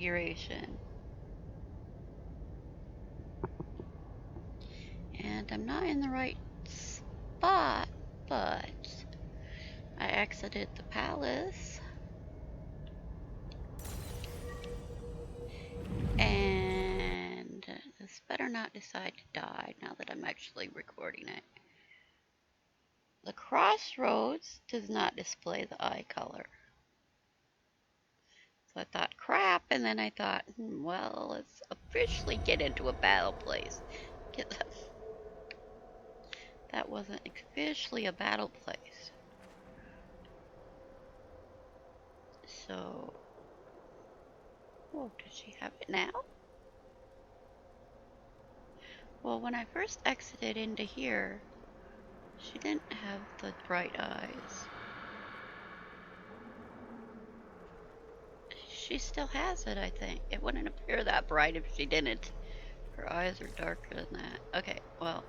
configuration. And I'm not in the right spot, but I exited the palace. And this better not decide to die now that I'm actually recording it. The crossroads does not display the eye color. So I thought, crap, and then I thought, well, let's officially get into a battle place. That wasn't officially a battle place. So, oh, does she have it now? Well, when I first exited into here, she didn't have the bright eyes. She still has it, I think. It wouldn't appear that bright if she didn't. Her eyes are darker than that. Okay, well,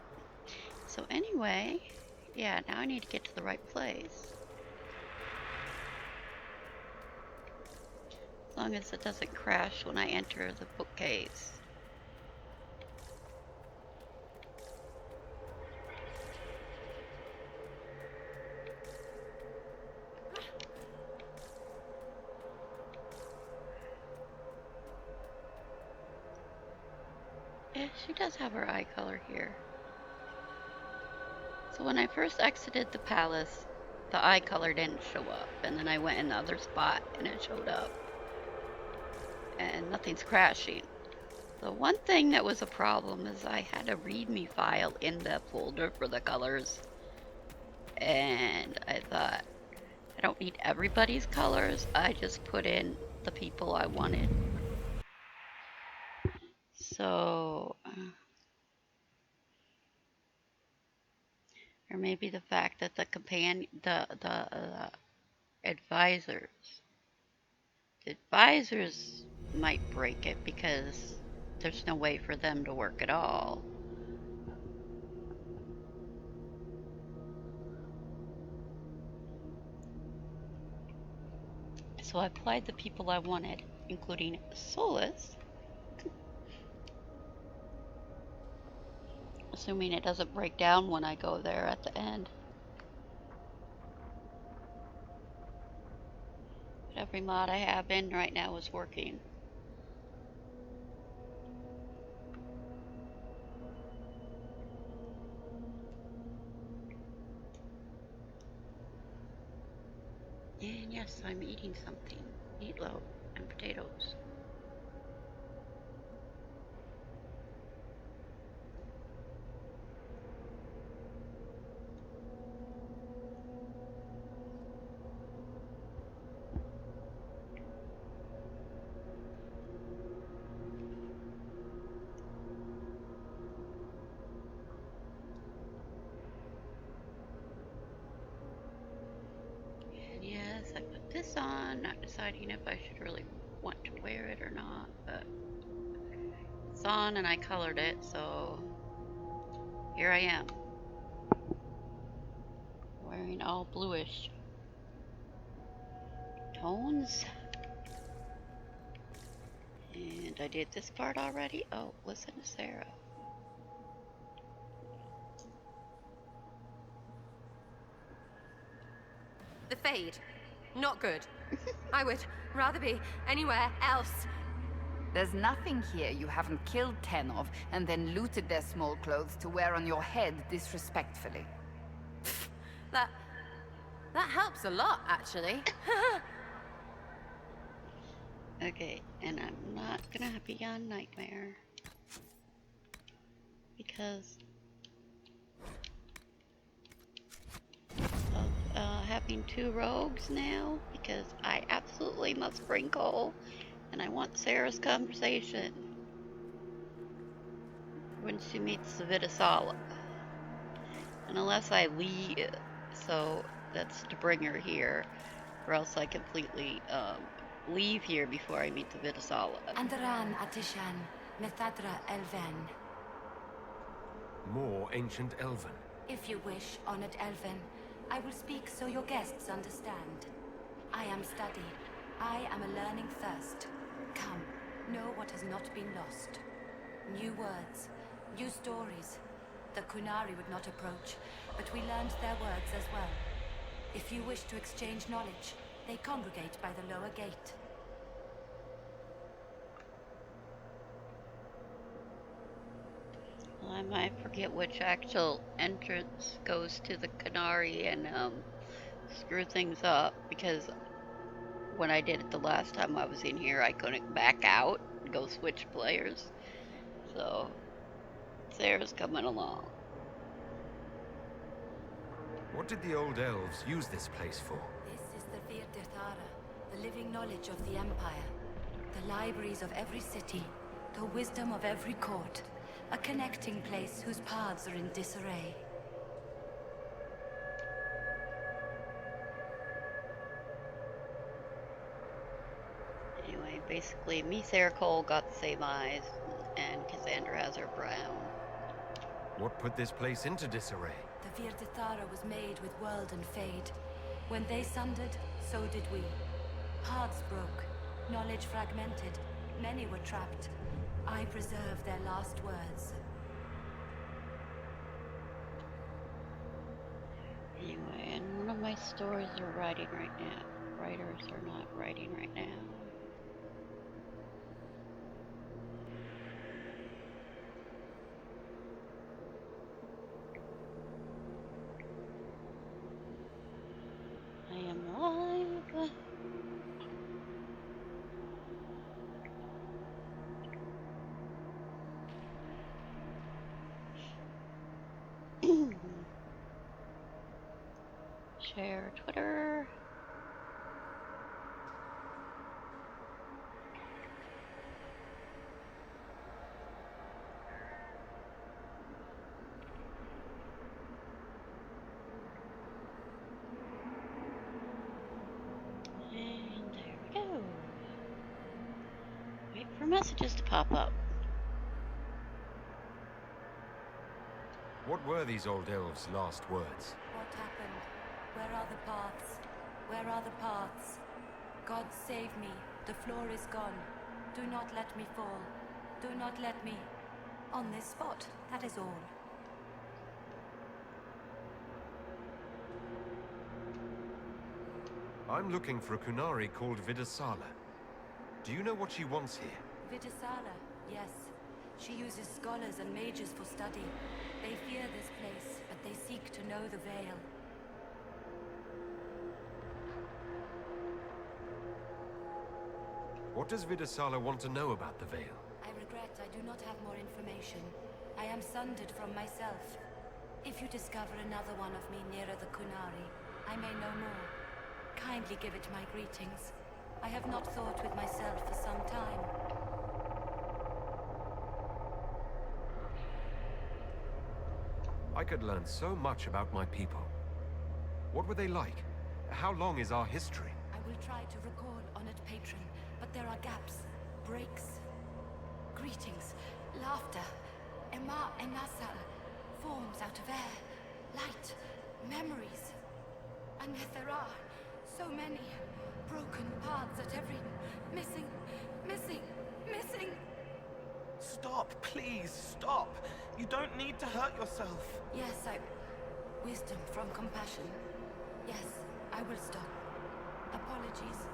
so anyway, yeah, now I need to get to the right place. As long as it doesn't crash when I enter the bookcase. Yeah, she does have her eye color here. So when I first exited the palace, the eye color didn't show up, and then I went in the other spot and it showed up. And nothing's crashing. The one thing that was a problem is I had a README file in the folder for the colors, and I thought, I don't need everybody's colors, I just put in the people I wanted. So, or maybe the fact that the advisors might break it because there's no way for them to work at all. So I applied the people I wanted, including Solas, assuming it doesn't break down when I go there at the end. Every mod I have in right now is working. And yes, I'm eating something. Meatloaf and potatoes. And yes, I put this on, not deciding if I should really want to wear it or not, but it's on and I colored it, so here I am. Wearing all bluish tones. And I did this part already. Oh, listen to Sarah. The fade. Not good. I would rather be anywhere else. There's nothing here you haven't killed 10 of and then looted their small clothes to wear on your head disrespectfully. That helps a lot, actually. Okay, and I'm not gonna be on Nightmare because of having 2 rogues now, because I absolutely must bring Cole, and I want Sarah's conversation when she meets the Vidasala. And unless I leave, so that's to bring her here, or else I completely leave here before I meet the Vidasala. Andaran Atishan, Methadra Elven. More ancient Elven. If you wish, honored Elven, I will speak so your guests understand. I am study. I am a learning thirst. Come, know what has not been lost. New words, new stories. The Kunari would not approach, but we learned their words as well. If you wish to exchange knowledge, they congregate by the lower gate. Well, I might forget which actual entrance goes to the Canary and screw things up, because when I did it the last time I was in here, I couldn't back out and go switch players. So Sarah's coming along. What did the old elves use this place for? This is the Vir Dirthara, the living knowledge of the Empire. The libraries of every city, the wisdom of every court. A connecting place whose paths are in disarray. Anyway, basically, me, Sarah Cole got the same eyes, and Cassandra has her brown. What put this place into disarray? The Vir Dirthara was made with world and fade. When they sundered, so did we. Paths broke, knowledge fragmented, many were trapped. I preserve their last words. Anyway, and none of my stories are writing right now. Writers are not writing right now. I am live. Share Twitter. And there we go. Wait for messages to pop up. What were these old elves' last words? What happened? Where are the paths? Where are the paths? God save me. The floor is gone. Do not let me fall. Do not let me... On this spot, that is all. I'm looking for a Kunari called Vir Dirthara. Do you know what she wants here? Vir Dirthara, yes. She uses scholars and mages for study. They fear this place, but they seek to know the Veil. What does Vir Dirthara want to know about the Veil? I regret I do not have more information. I am sundered from myself. If you discover another one of me nearer the Kunari, I may know more. Kindly give it my greetings. I have not thought with myself for some time. I could learn so much about my people. What were they like? How long is our history? I will try to recall Honored Patron, but there are gaps, breaks. Greetings, laughter, Emma and Nasal, forms out of air, light, memories. And yet there are so many broken paths at every... missing. Stop, please, stop. You don't need to hurt yourself. Yes, wisdom from compassion. Yes, I will stop. Apologies.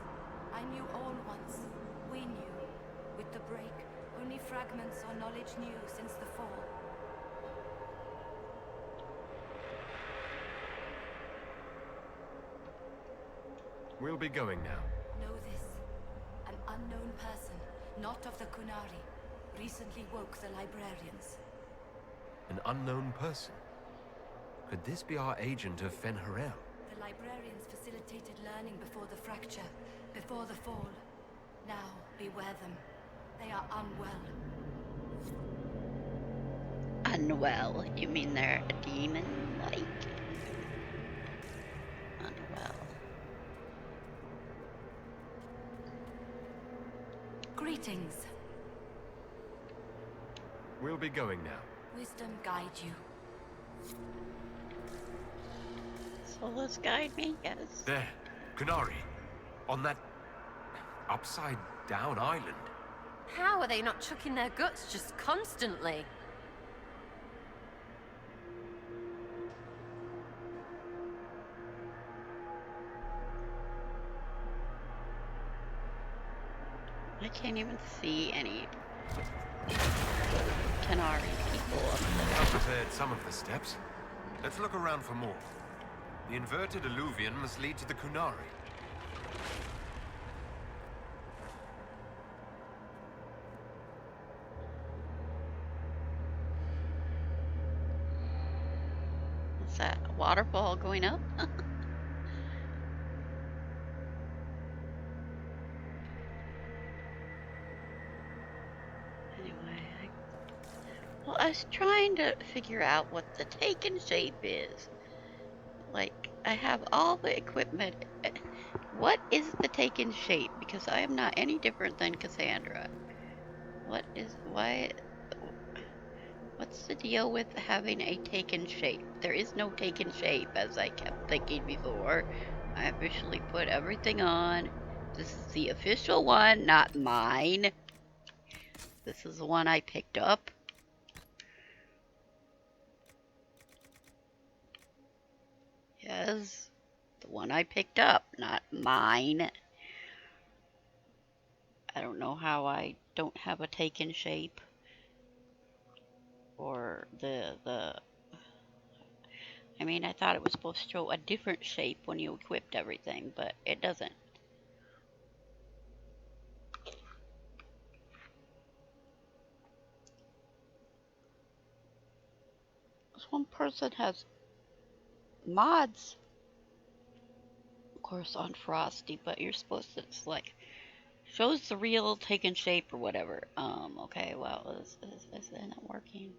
I knew all once. We knew. With the break, only fragments or knowledge new since the fall. We'll be going now. Know this. An unknown person, not of the Kunari, recently woke the librarians. An unknown person? Could this be our agent of Fen'Harel? The librarians facilitated learning before the fracture, before the fall. Now, beware them. They are unwell. Unwell? You mean they're a demon-like? Unwell. Greetings. We'll be going now. Wisdom guide you. Solas guide me? Yes. There, Kunari. On that upside-down island. How are they not chucking their guts just constantly? I can't even see any Tenari people up there. I've prepared some of the steps. Let's look around for more. The inverted alluvion must lead to the Kunari. Is that a waterfall going up? Anyway, well, I was trying to figure out what the taken shape is. Like, I have all the equipment. What is the taken shape? Because I am not any different than Cassandra. What's the deal with having a taken shape? There is no taken shape, as I kept thinking before. I officially put everything on. This is the official one, not mine. This is the one I picked up. Yes, the one I picked up, not mine. I don't know how I don't have a taken shape. Or I mean, I thought it was supposed to show a different shape when you equipped everything, but it doesn't. This one person has mods, of course, on Frosty, but you're supposed to, it's like, shows the real taken shape or whatever. Okay, well, this isn't working.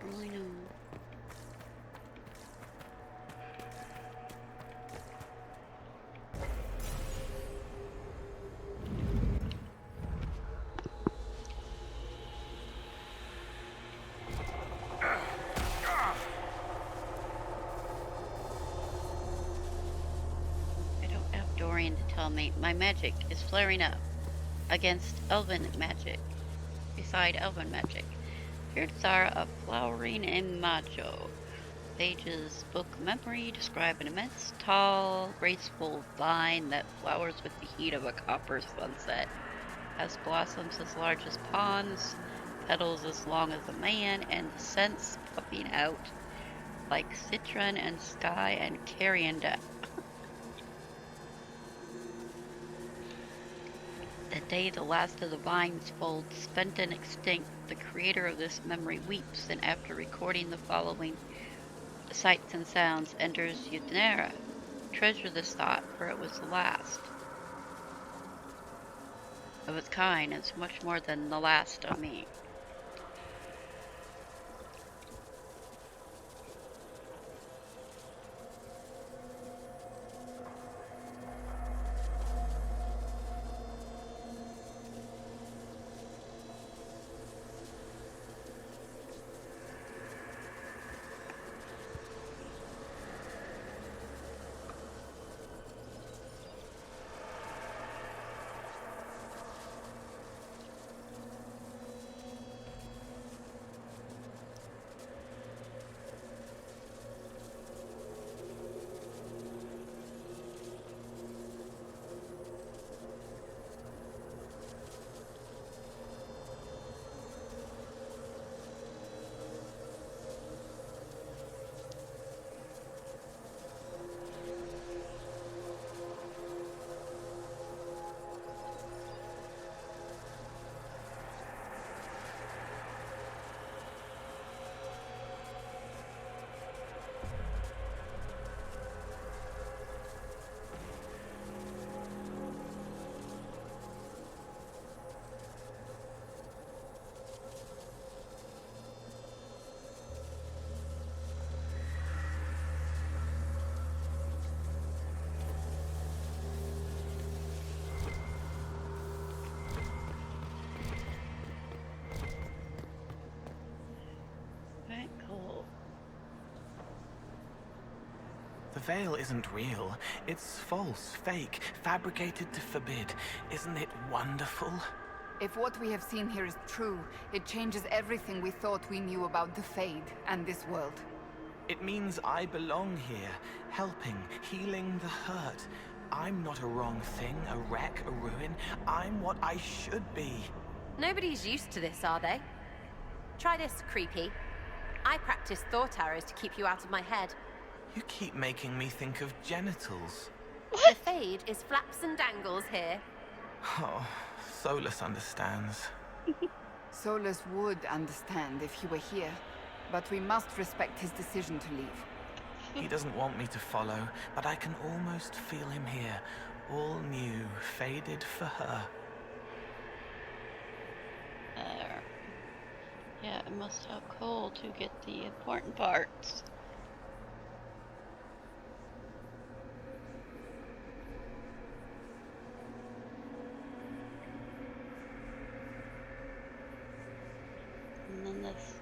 Don't really know. I don't have Dorian to tell me my magic is flaring up against elven magic. Beside elven magic. Vir Dirthara of flowering in Majo. Pages book memory describe an immense, tall, graceful vine that flowers with the heat of a copper sunset. Has blossoms as large as ponds, petals as long as a man, and scents puffing out like citron and sky and coriander. The day the last of the vines folds, spent and extinct, the creator of this memory weeps, and after recording the following sights and sounds, enters Yudanera. Treasure this thought, for it was the last of its kind, and so much more than the last of me. veil isn't real. It's false, fake, fabricated to forbid. Isn't it wonderful? If what we have seen here is true, it changes everything we thought we knew about the Fade and this world. It means I belong here, helping, healing the hurt. I'm not a wrong thing, a wreck, a ruin. I'm what I should be. Nobody's used to this, are they? Try this, creepy. I practice thought arrows to keep you out of my head. You keep making me think of genitals. The Fade is flaps and dangles here. Oh, Solas understands. Solas would understand if he were here, but we must respect his decision to leave. He doesn't want me to follow, but I can almost feel him here. All new, faded for her. Yeah, it must have coal to get the important parts. And then this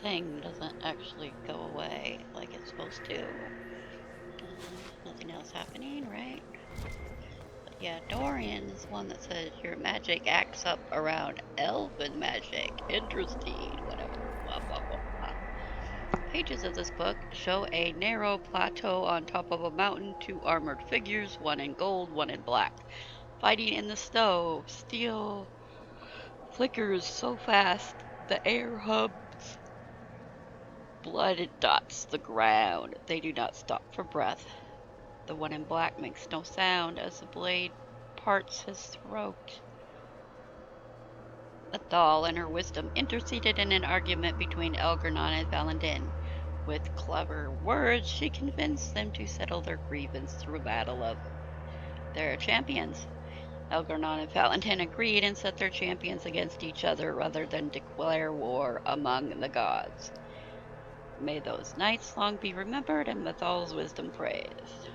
thing doesn't actually go away like it's supposed to. Nothing else happening, right? But yeah, Dorian is one that says your magic acts up around elven magic. Interesting, whatever. Blah, blah, blah, blah. Pages of this book show a narrow plateau on top of a mountain, 2 armored figures, one in gold, one in black, fighting in the snow. Steel flickers so fast the air hums. Blood dots the ground. They do not stop for breath. The one in black makes no sound as the blade parts his throat. Athal and her wisdom interceded in an argument between Elgarnon and Valentin. With clever words, she convinced them to settle their grievance through battle of their champions. Elgarnon and Valentin agreed and set their champions against each other rather than declare war among the gods. May those nights long be remembered and Athal's wisdom praised.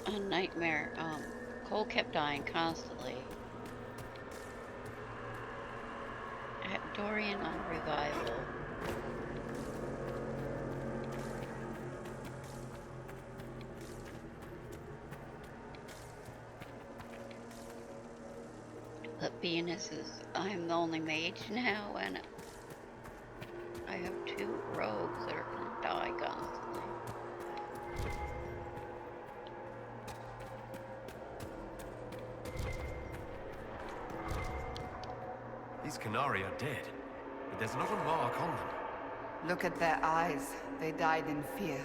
A nightmare. Cole kept dying constantly. I had Dorian on revival. But Venus is, I'm the only mage now, and I have 2 rogues that are gonna die constantly. These Canari are dead, but there's not a mark on them. Look at their eyes. They died in fear.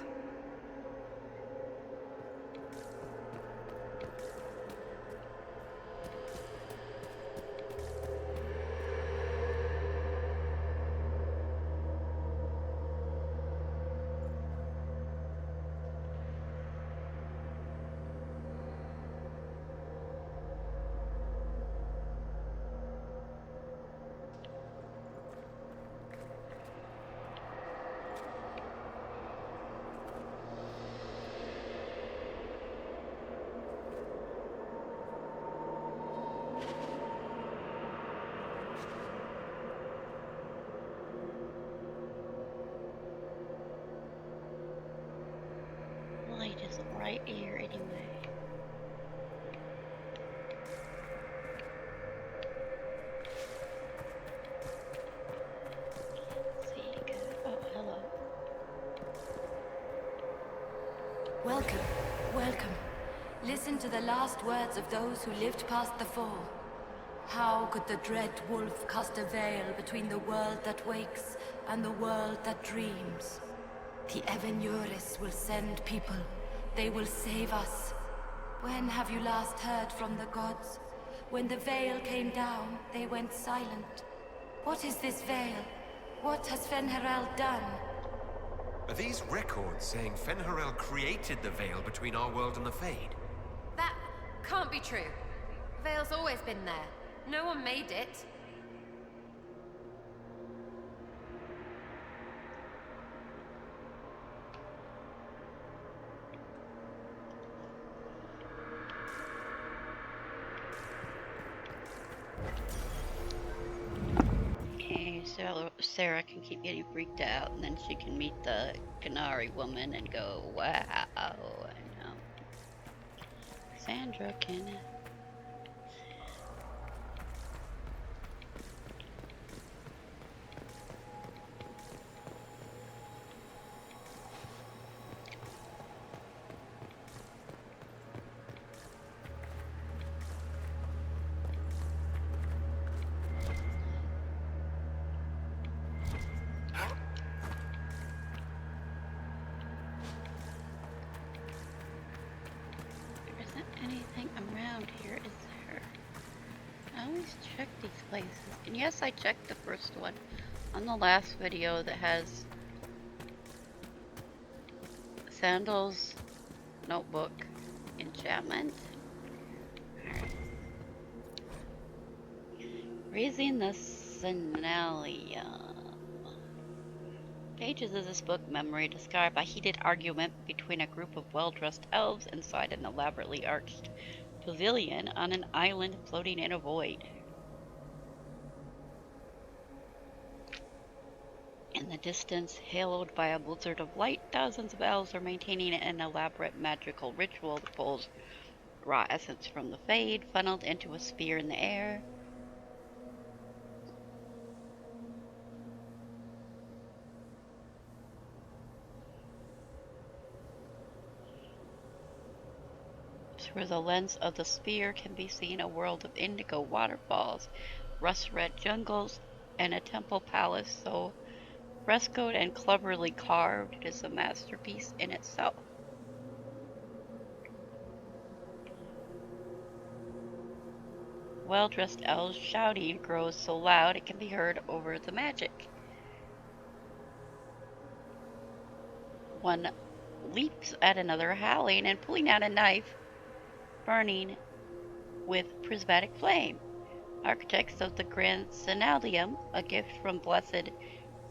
Light is right here anyway. See, good. Oh, hello. Welcome, welcome. Listen to the last words of those who lived past the fall. How could the dread wolf cast a veil between the world that wakes and the world that dreams? The Evenuris will send people. They will save us. When have you last heard from the gods? When the veil came down, they went silent. What is this veil? What has Fen'Harel done? Are these records saying Fen'Harel created the veil between our world and the Fade? That can't be true. The veil's always been there. No one made it. Okay, so Sarah can keep getting freaked out, and then she can meet the Canary woman and go, wow. And Sandra can. There isn't anything around here, is there? I always check these places. And yes, I checked the first one on the last video that has Sandal's notebook enchantment. Alright. Raising the Senalium. Pages of this book memory describe a heated argument between a group of well-dressed elves inside an elaborately arched pavilion on an island floating in a void. In the distance, haloed by a blizzard of light, thousands of elves are maintaining an elaborate magical ritual that pulls raw essence from the Fade, funneled into a sphere in the air. Through the lens of the sphere can be seen a world of indigo waterfalls, rust-red jungles, and a temple palace so frescoed and cleverly carved it is a masterpiece in itself. Well-dressed elves shouting grows so loud it can be heard over the magic. One leaps at another, howling and pulling out a knife, burning with prismatic flame. Architects of the Grand Senalium, a gift from Blessed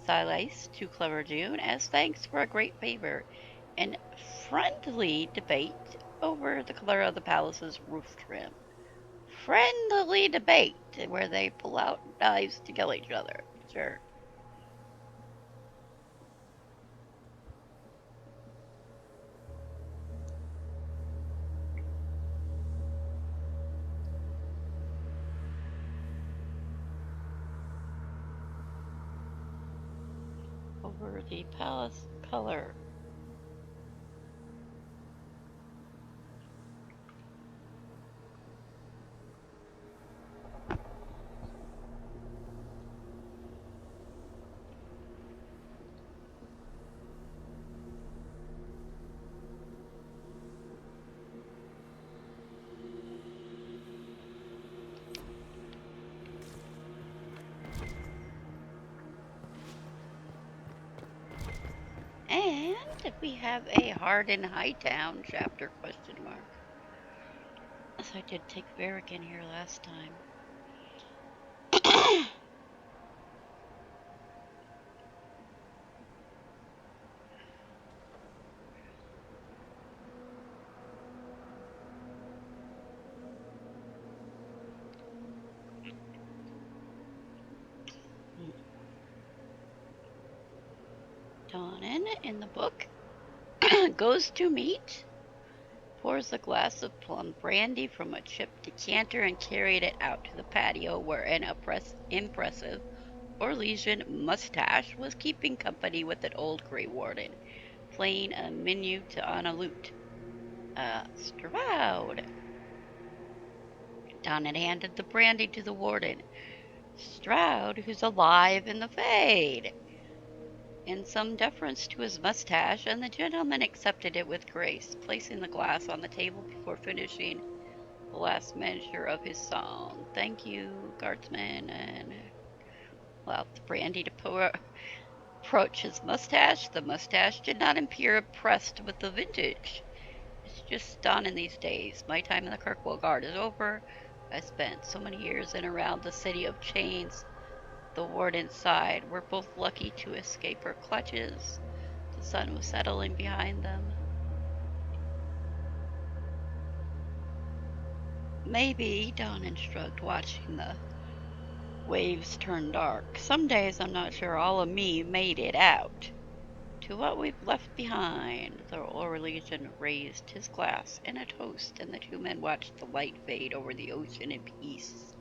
Silas to Clever June as thanks for a great favor, and friendly debate over the color of the palace's roof trim. Friendly debate where they pull out knives to kill each other. Sure. Over the palace color. And we have a Hardin Hightown chapter question mark. So I did take Varric in here last time. Donnan in the book goes to meet, pours a glass of plum brandy from a chipped decanter and carried it out to the patio where an impressive Orlesian mustache was keeping company with an old Grey Warden, playing a minute on a lute. Stroud. Don had handed the brandy to the warden. Stroud, who's alive in the Fade. In some deference to his mustache, and the gentleman accepted it with grace, placing the glass on the table before finishing the last measure of his song. Thank you, guardsman, and allowed the brandy to approach his mustache. The mustache did not appear impressed with the vintage. It's just done in these days. My time in the Kirkwall Guard is over. I spent so many years in and around the city of chains. The warden sighed. We're both lucky to escape her clutches. The sun was settling behind them. Maybe, Don shrugged, watching the waves turn dark. Some days I'm not sure all of me made it out. To what we've left behind. The Orlegian raised his glass in a toast, and the two men watched the light fade over the ocean in peace.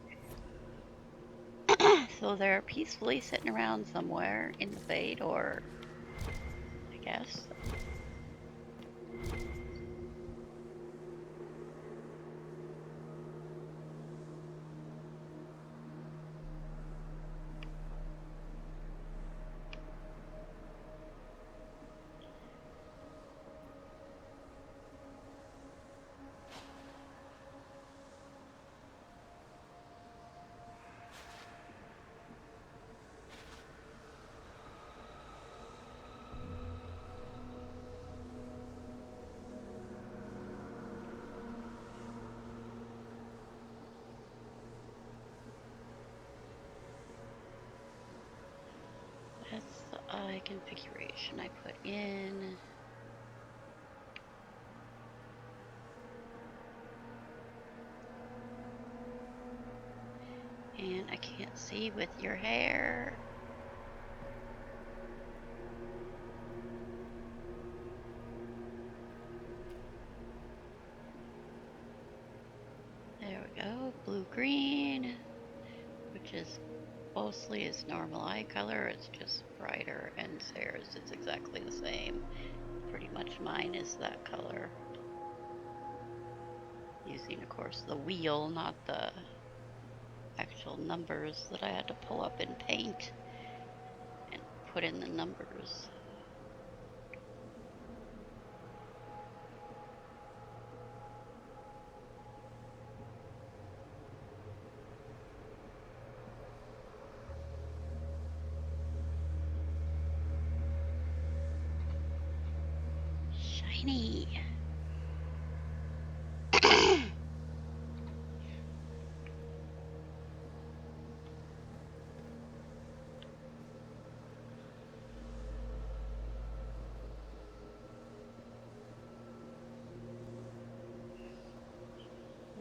So they're peacefully sitting around somewhere in the Fade, or I guess. That's the eye configuration I put in. And I can't see with your hair. There we go, blue-green, which is mostly his normal eye color. It's just brighter, and Sarah's is exactly the same. Pretty much mine is that color. Using, of course, the wheel, not the actual numbers that I had to pull up in Paint and put in the numbers. Shiny.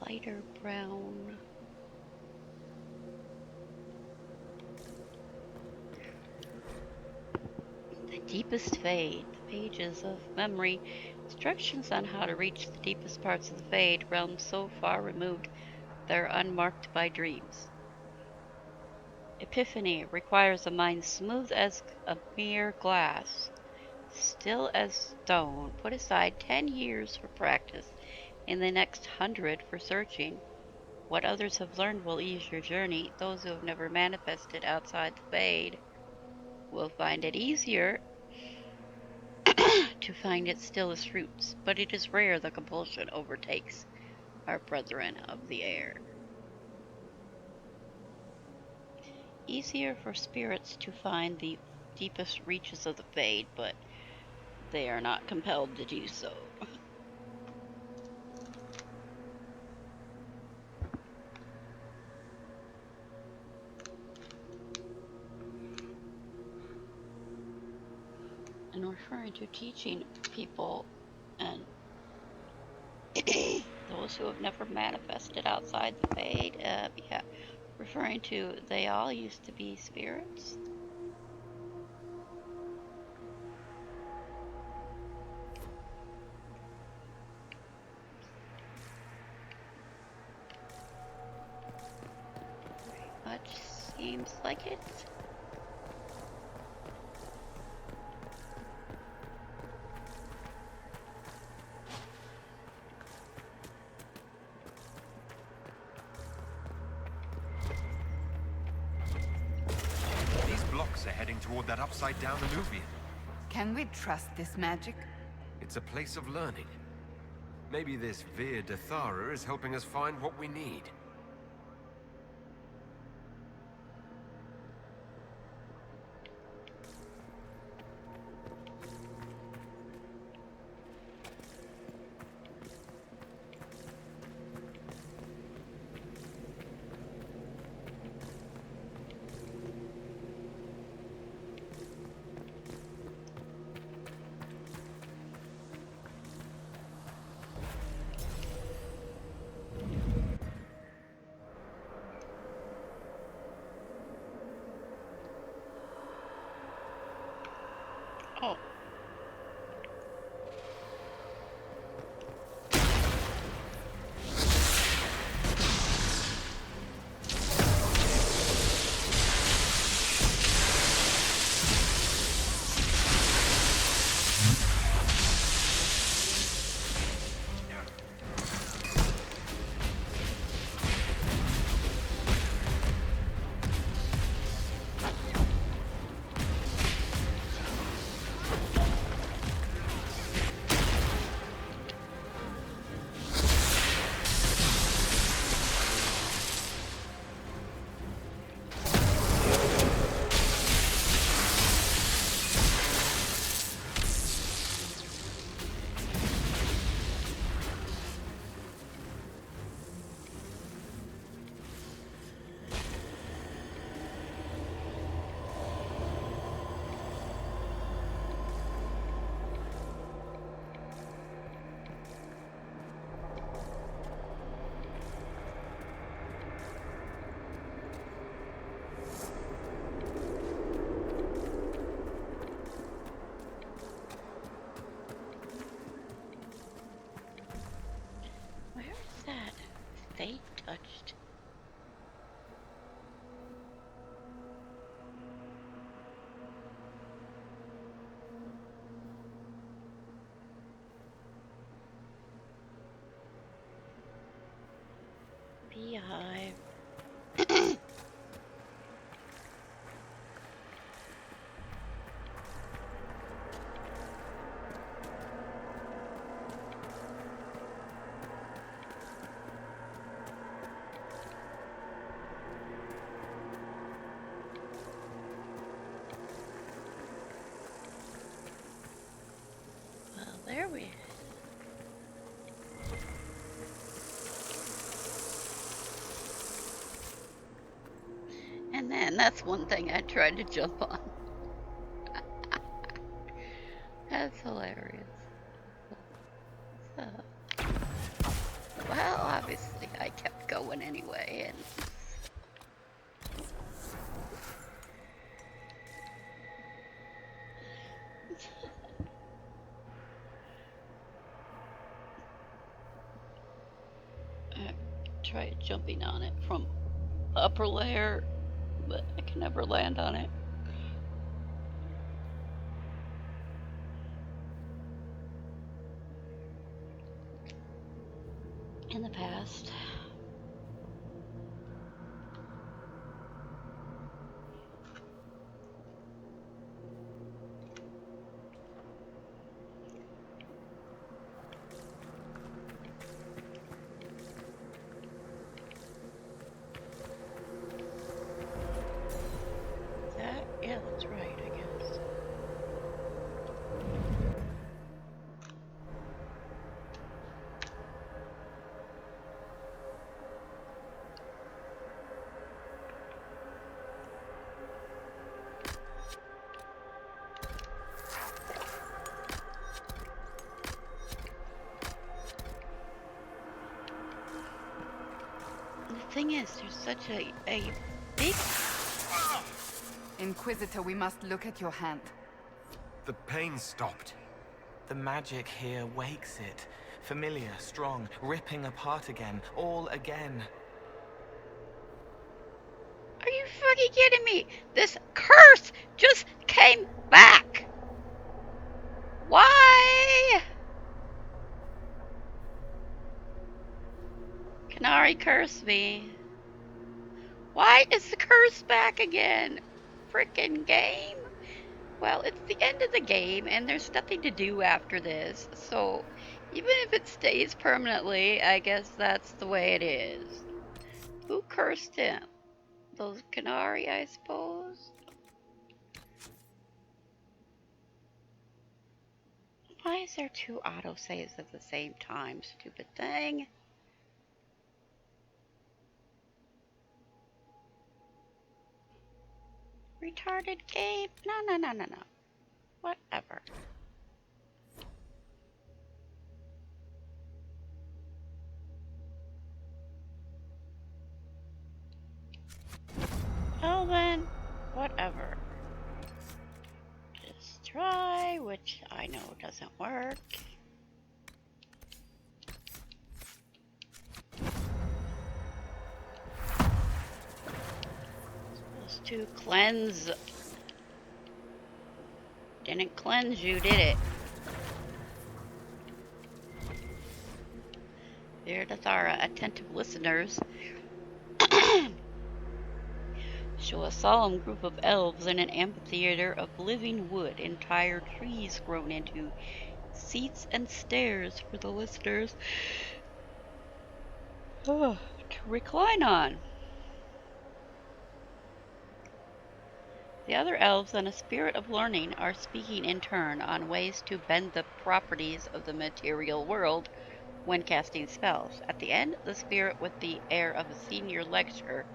Lighter brown. The deepest Fade. The pages of memory. Instructions on how to reach the deepest parts of the Fade, realms so far removed they're unmarked by dreams. Epiphany requires a mind smooth as a mere glass, still as stone. Put aside 10 years for practice, and the next 100 for searching. What others have learned will ease your journey. Those who have never manifested outside the Fade will find it easier to find its stillest roots, but it is rare the compulsion overtakes our brethren of the air. Easier for spirits to find the deepest reaches of the Fade, but they are not compelled to do so. And referring to teaching people and those who have never manifested outside the Fade, yeah, referring to they all used to be spirits. Much seems like it. orcs are heading toward that upside-down alluvium. Can we trust this magic? It's a place of learning. Maybe this Vir Dirthara is helping us find what we need. Oh. Where's that? They touched. Beehive. Well, there we. And then that's one thing I tried to jump on. That's hilarious. So, well, obviously I kept going anyway, and I tried jumping on it from upper layer, but I can never land on it. In the past. Yeah, that's right, I guess. The thing is, there's such a big... Inquisitor, we must look at your hand. The pain stopped. The magic here wakes it. Familiar, strong, ripping apart again, all again. Are you fucking kidding me? This curse just came back! Why? Canary curse me. Why is the curse back again? frickin' game? Well, it's the end of the game, and there's nothing to do after this, so even if it stays permanently, I guess that's the way it is. Who cursed him? Those Canary, I suppose? Why is there 2 autosaves at the same time, stupid thing? Retarded game? No. Whatever. Well then, whatever. Just try, which I know doesn't work. Supposed to cleanse. Didn't cleanse you, did it? Vir Dirthara, attentive listeners, show a solemn group of elves in an amphitheater of living wood, entire trees grown into seats and stairs for the listeners to recline on. The other elves, in a spirit of learning, are speaking in turn on ways to bend the properties of the material world when casting spells. At the end, the spirit, with the air of a senior lecturer,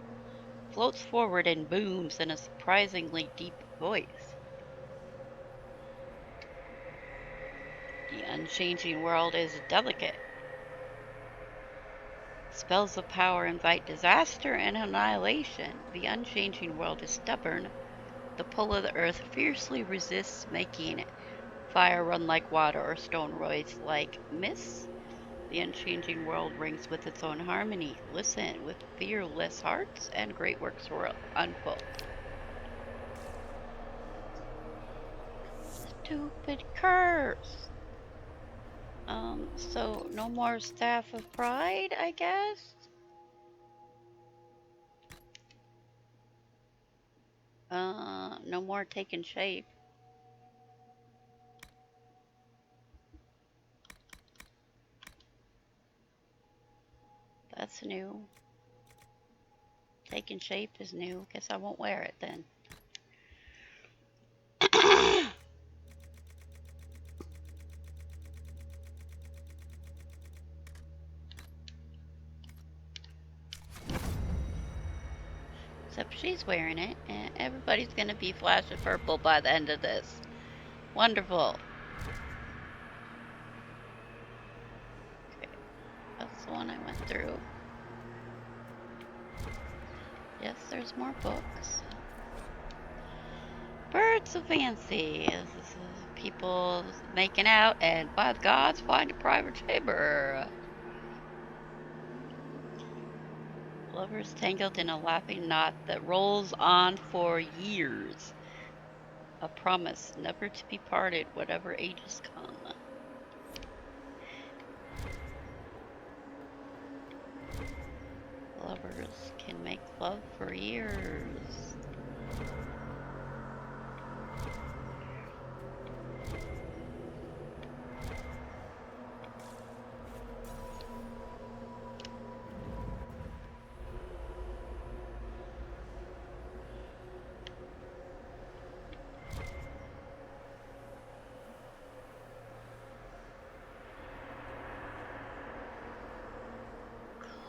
floats forward and booms in a surprisingly deep voice. The unchanging world is delicate. Spells of power invite disaster and annihilation. The unchanging world is stubborn. The pull of the earth fiercely resists, making fire run like water or stone rise like mist. The unchanging world rings with its own harmony. Listen with fearless hearts, and great works will unfold. Stupid curse. So no more Staff of Pride, I guess? No more taking shape. That's new. Taking shape is new. Guess I won't wear it then. Except she's wearing it, and everybody's gonna be flashing purple by the end of this. Wonderful. Okay, that's the one I went through. Yes, there's more books. Birds of Fancy. This is people making out, and by the gods, find a private chamber. Lovers tangled in a laughing knot that rolls on for years. A promise never to be parted, whatever ages come. Lovers can make love for years.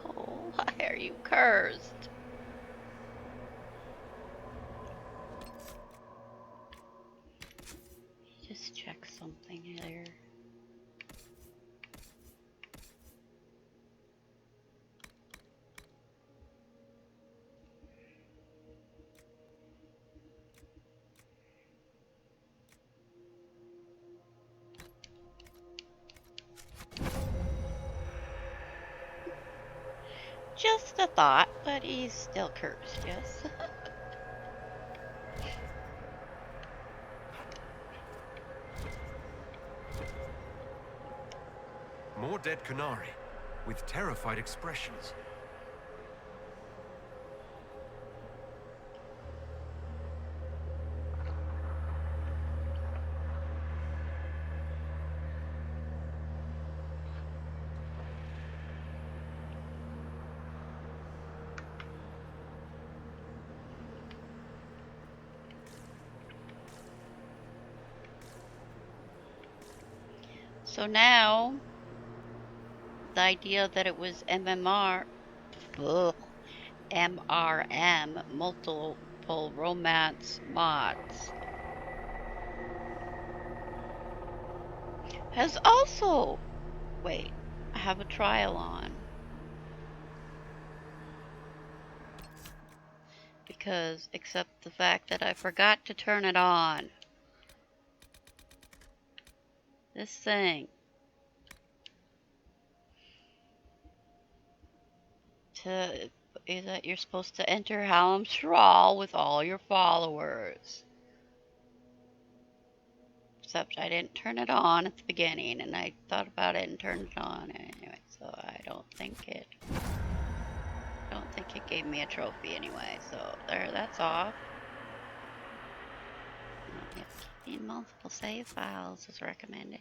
Oh, why are you cursed? Just check something here. Just a thought, but he's still cursed, yes? More dead Canary, with terrified expressions. So now, the idea that it was MRM, multiple romance mods, has also... Wait, I have a trial on. Because, except the fact that I forgot to turn it on. This thing. Is that you're supposed to enter Hallam Thrall with all your followers. Except I didn't turn it on at the beginning, and I thought about it and turned it on anyway. So I don't think it gave me a trophy anyway. So there, that's off. Yep, keeping multiple save files is recommended.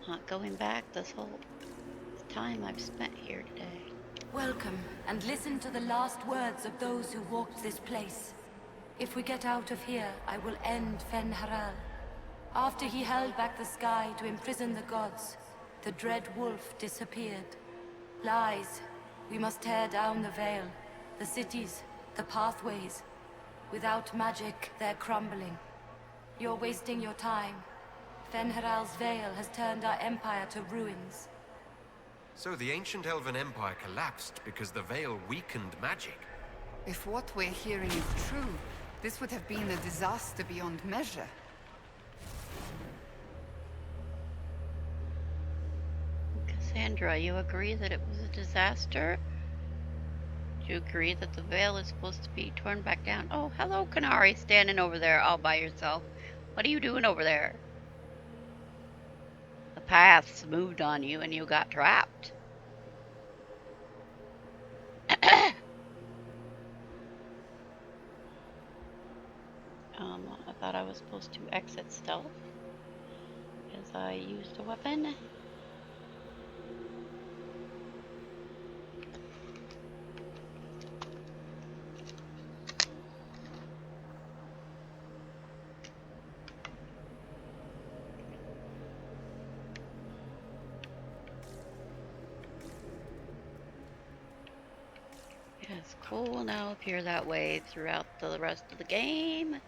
Not going back this whole time I've spent here today. Welcome, and listen to the last words of those who walked this place. If we get out of here, I will end Fen Haral. After he held back the sky to imprison the gods, the dread wolf disappeared. Lies. We must tear down the veil, the cities, the pathways. Without magic, they're crumbling. You're wasting your time. Fen Haral's veil has turned our empire to ruins. So the ancient Elven Empire collapsed because the Veil weakened magic. If what we're hearing is true, this would have been a disaster beyond measure. Cassandra, you agree that it was a disaster? Do you agree that the veil is supposed to be torn back down? Oh, hello, Canary, standing over there all by yourself. What are you doing over there? The paths moved on you and you got trapped. I thought I was supposed to exit stealth as I used a weapon. It's cool now appear that way throughout the rest of the game.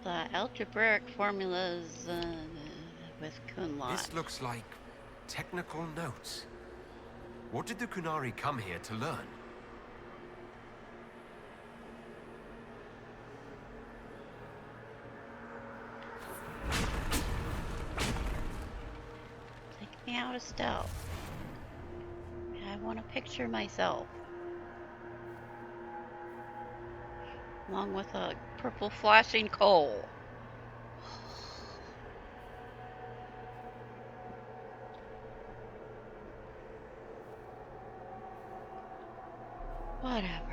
The algebraic formulas with Kunlot. This looks like technical notes. What did the Kunari come here to learn? Take me out of stealth. I want to picture myself. Along with a purple flashing coal. Whatever.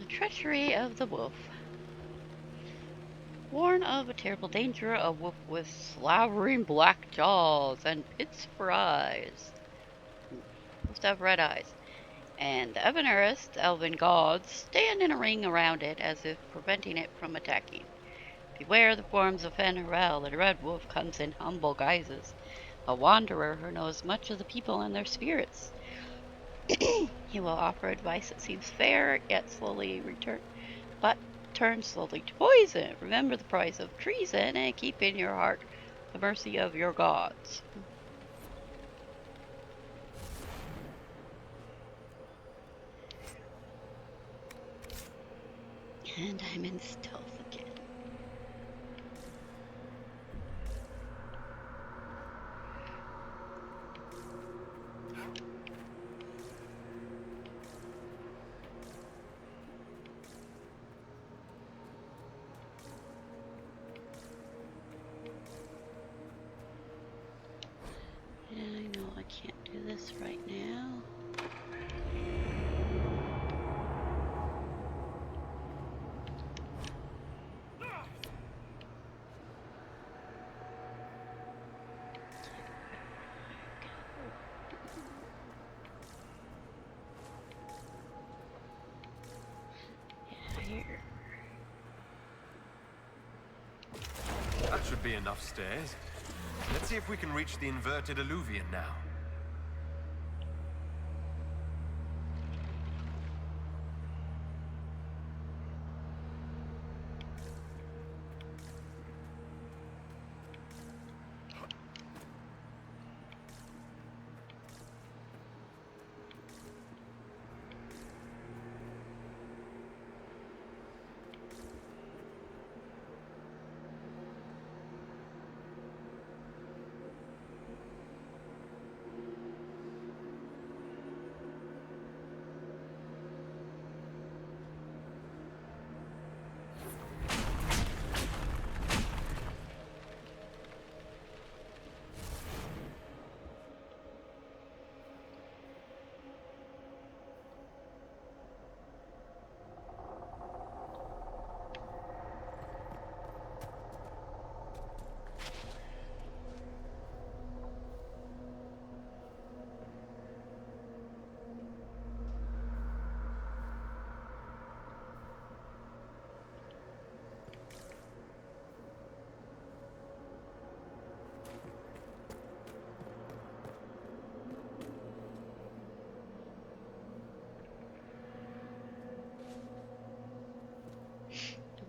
Treachery of the wolf. Warn of a terrible danger, a wolf with slavering black jaws and pits for eyes. Must have red eyes. And the Evanarist, elven gods, stand in a ring around it as if preventing it from attacking. Beware the forms of Fen Haral, the red wolf comes in humble guises. a wanderer who knows much of the people and their spirits. He will offer advice that seems fair, yet slowly turns slowly to poison. Remember the price of treason and keep in your heart the mercy of your gods. And I'm in stealth again. And I know I can't do this right now. Here. That should be enough stairs. Let's see if we can reach the inverted alluvion now.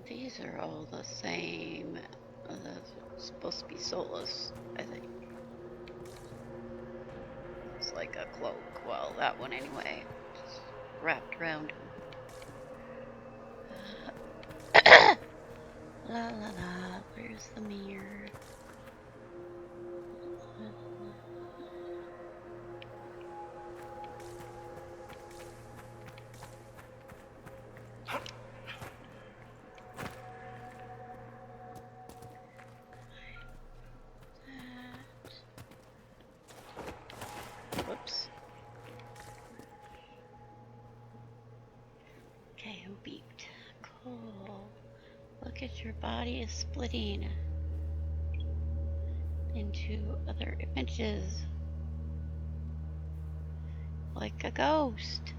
These are all the same. That's supposed to be Solas, I think. It's like a cloak. Well, that one anyway. Just wrapped around him. La la la. Where's the mirror? Whoops. Okay, who beeped? Cool. Look at your body is splitting into other images. Like a ghost.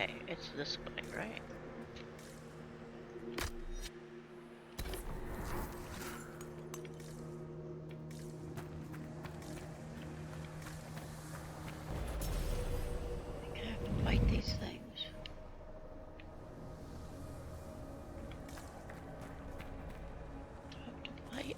Okay, it's this way, right? I have to fight these things. I have to fight.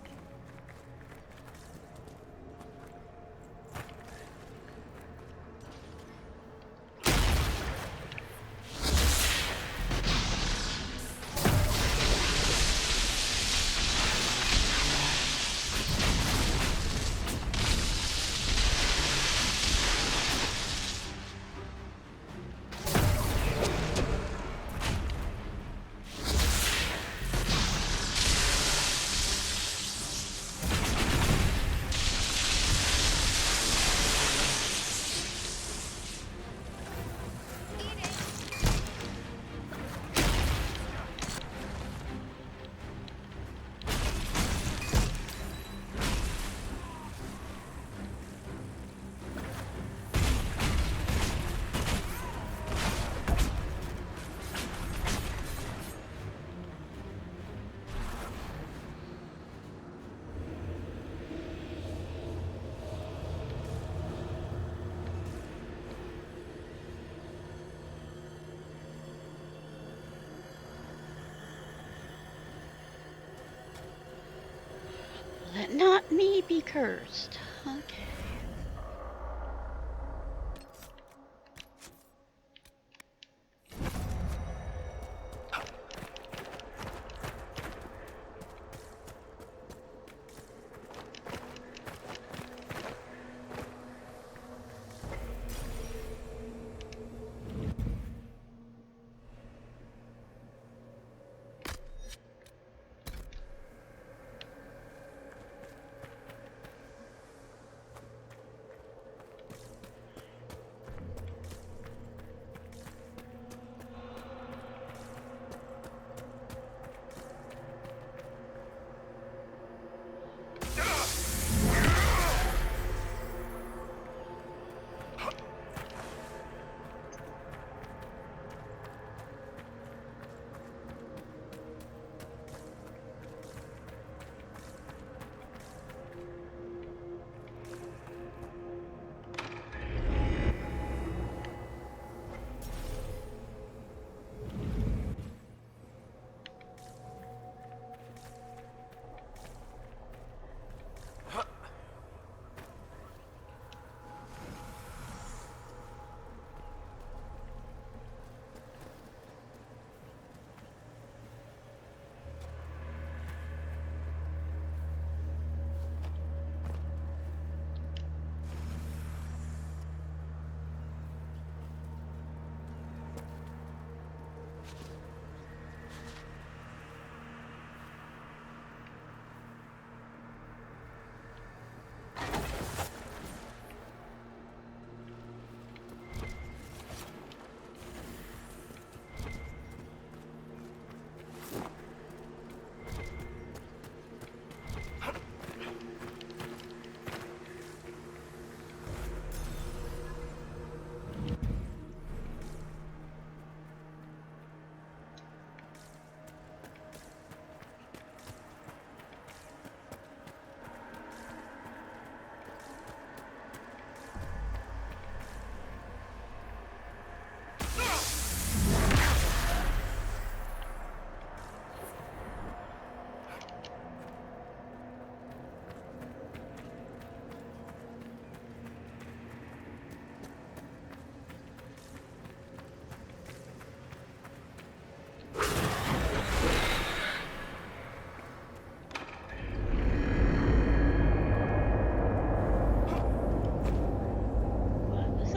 Let not me be cursed. Okay.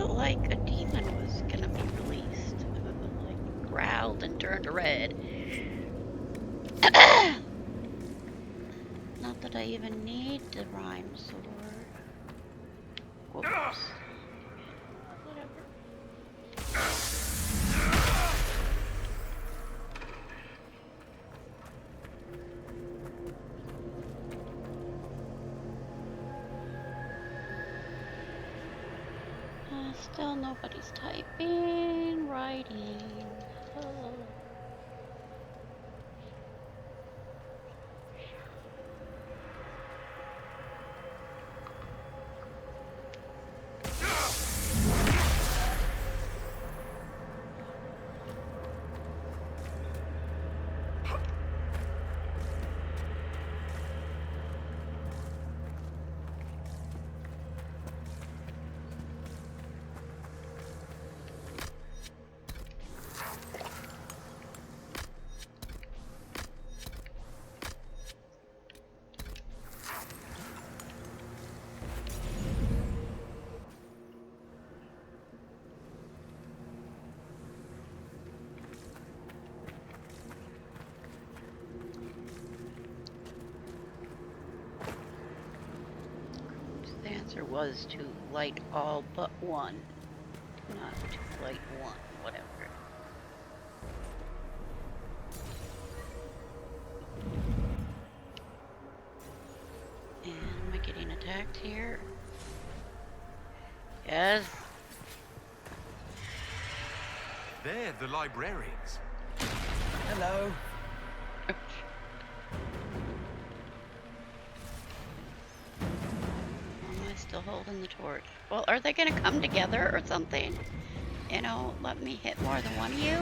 Like a demon was gonna be released. Like growled and turned red. Not that I even need the rhyme sword. Whoops. Whatever. Still nobody's typing, writing. answer was to light all but one, not to light one, whatever. And am I getting attacked here? Yes. They're the librarians. Hello. Am I still holding the torch? Well, are they gonna come together or something? You know, let me hit more than one of you?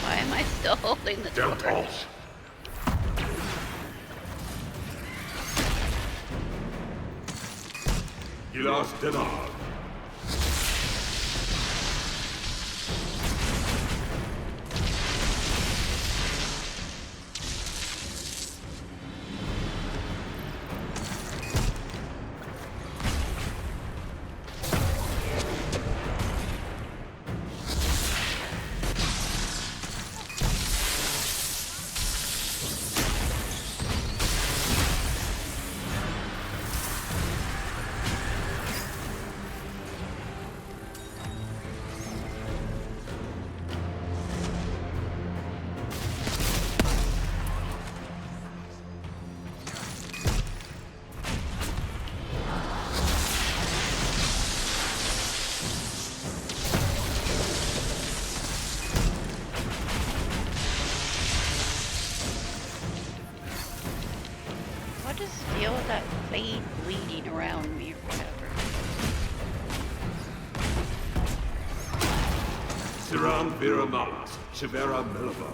Why am I still holding the torch? Gilas Denar. What is the deal with that fade bleeding around me or whatever? Siram Viramat, Chivera Melava.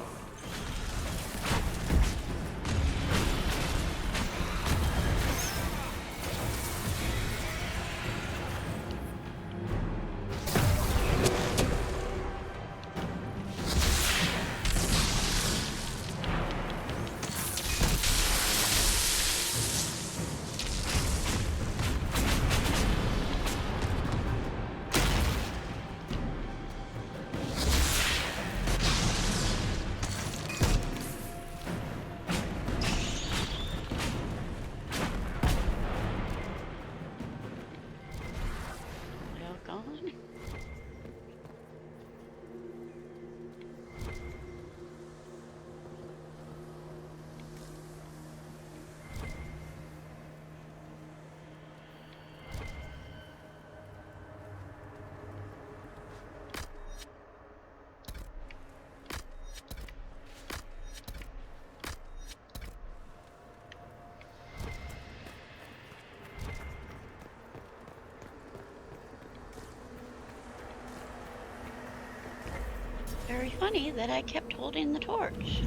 Very funny that I kept holding the torch.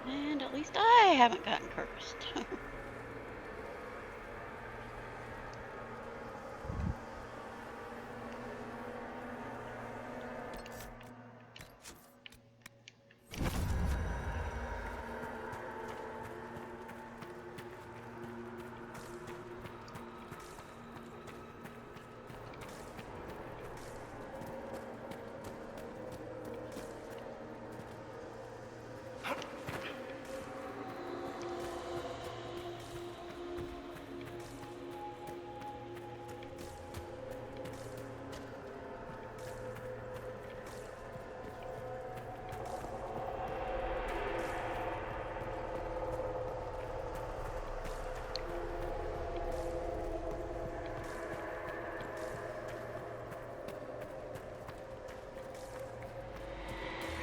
And at least I haven't gotten cursed.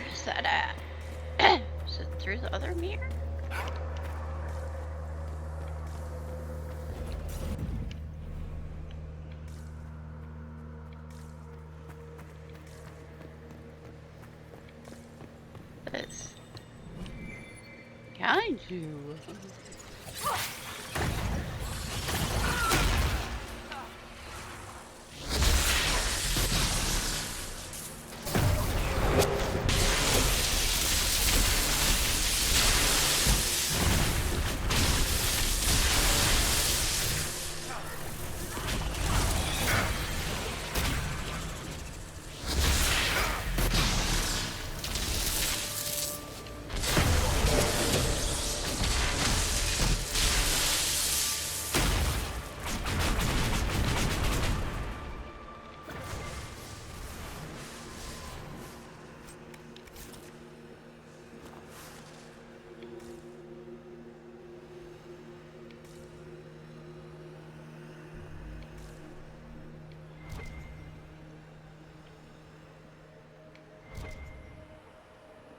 Where's that at? Is it through the other mirror? This. Kaiju.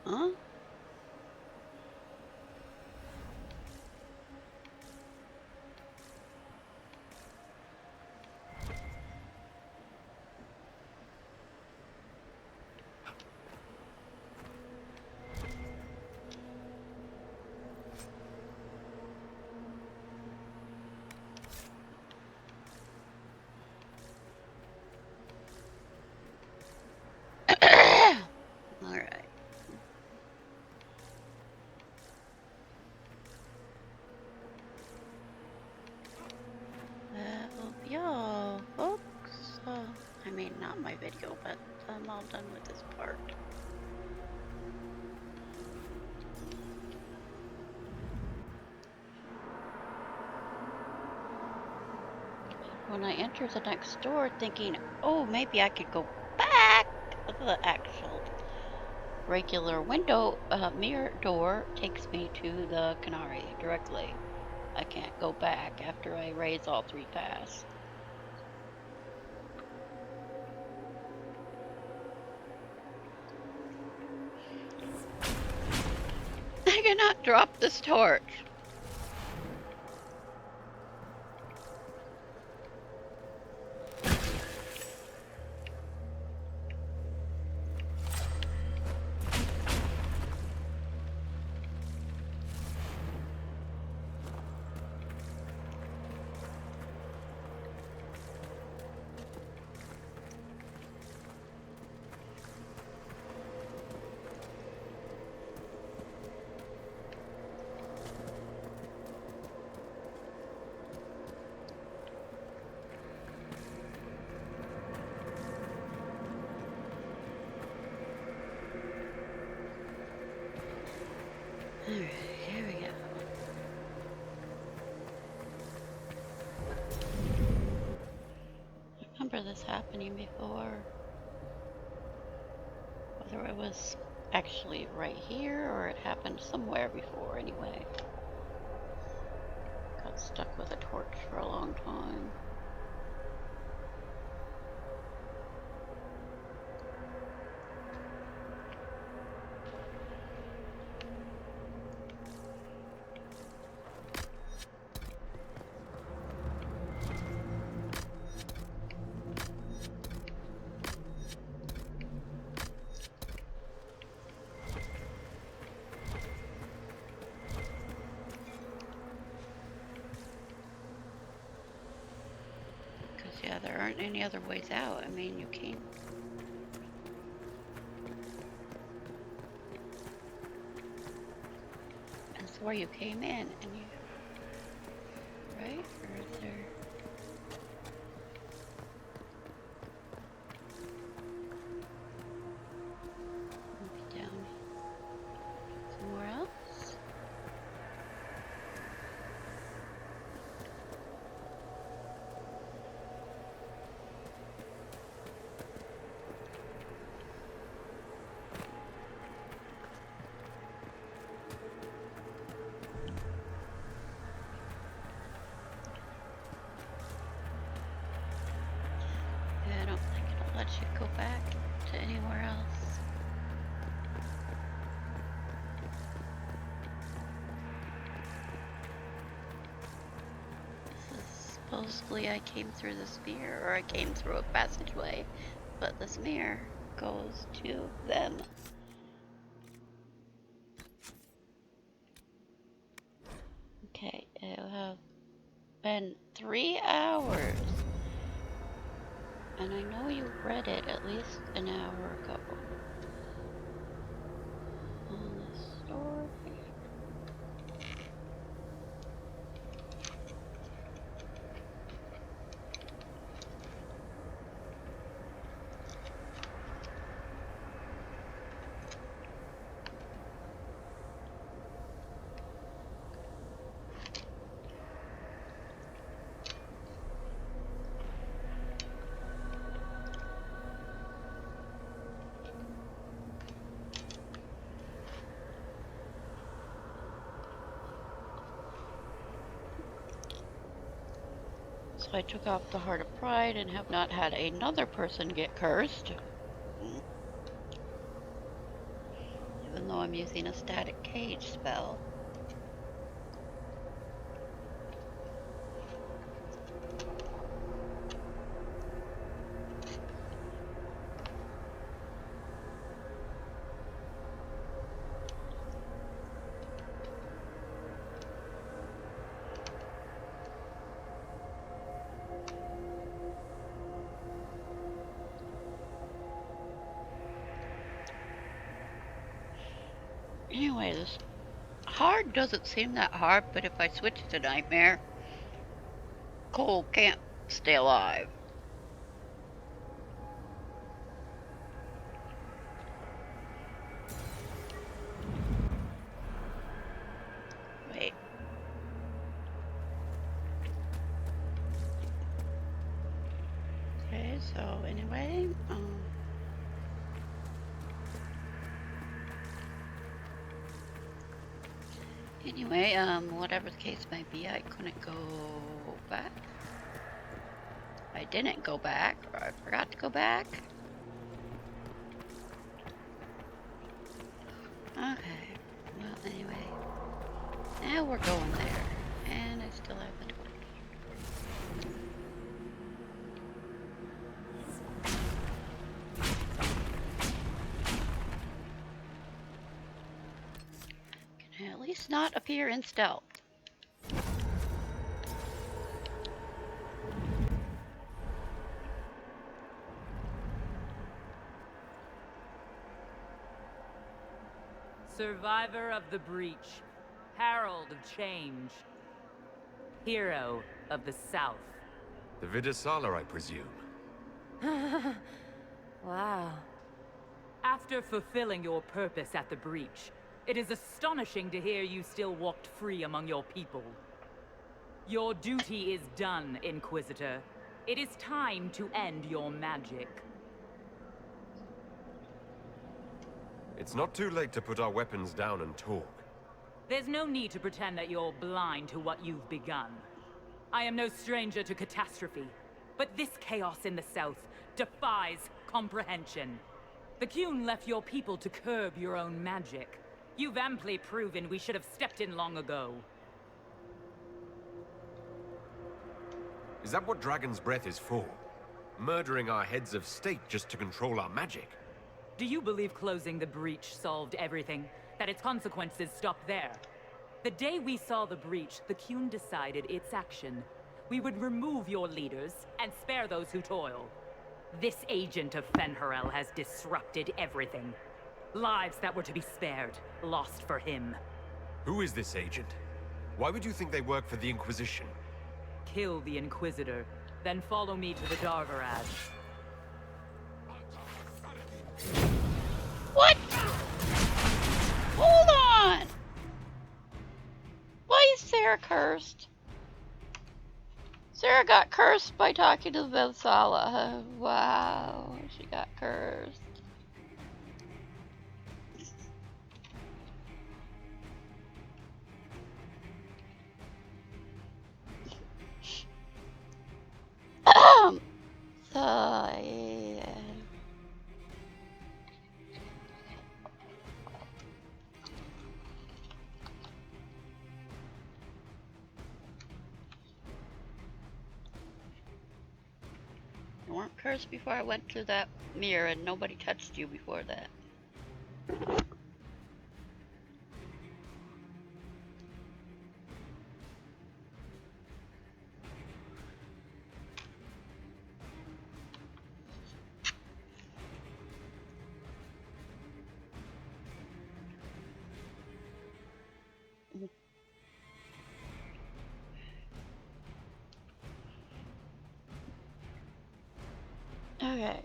Huh? Alright. That'll be all, folks. I mean, not my video, but I'm all done with this part. When I enter the next door thinking, oh, maybe I could go back, the actual regular window mirror door takes me to the canary directly. I can't go back after I raise all 3 paths. I cannot drop this torch. Alright, here we go. I remember this happening before. Whether it was actually right here or it happened somewhere before anyway. Got stuck with a torch for a long time. Yeah, there aren't any other ways out. I mean, you can't. That's where you came in, and you. Right? Or is there. Maybe down somewhere else? I don't think it'll let you go back to anywhere else. This is supposedly I came through this mirror, or I came through a passageway, but this mirror goes to them. Okay, it'll have been 3 hours. And I know you read it at least an hour ago. On the story. So I took off the Heart of Pride and have not had another person get cursed. Even though though I'm using a static cage spell. Anyway, this hard doesn't seem that hard, but if I switch to nightmare, Cole can't stay alive. Wait. Okay, so anyway, whatever the case might be, I couldn't go back. I didn't go back, or I forgot to go back. Okay, well, anyway. Now we're going there. And I still have the torch. Can at least not appear in stealth. Survivor of the breach, herald of change, hero of the South. The Vir Dirthara, I presume. Wow. After fulfilling your purpose at the breach, it is astonishing to hear you still walked free among your people. Your duty is done, Inquisitor. It is time to end your magic. It's not too late to put our weapons down and talk. There's no need to pretend that you're blind to what you've begun. I am no stranger to catastrophe, but this chaos in the South defies comprehension. The Qun left your people to curb your own magic. You've amply proven we should have stepped in long ago. Is that what Dragon's Breath is for? Murdering our heads of state just to control our magic? Do you believe closing the breach solved everything? That its consequences stopped there? The day we saw the breach, the Qun decided its action. We would remove your leaders and spare those who toil. This agent of Fen'Harel has disrupted everything. Lives that were to be spared, lost for him. Who is this agent? Why would you think they work for the Inquisition? Kill the Inquisitor, then follow me to the Darvarad. What? Hold on! Why is Sarah cursed? Sarah got cursed by talking to the Valhalla. Wow, she got cursed. So, yeah. You weren't cursed before I went to that mirror, and nobody touched you before that. Okay.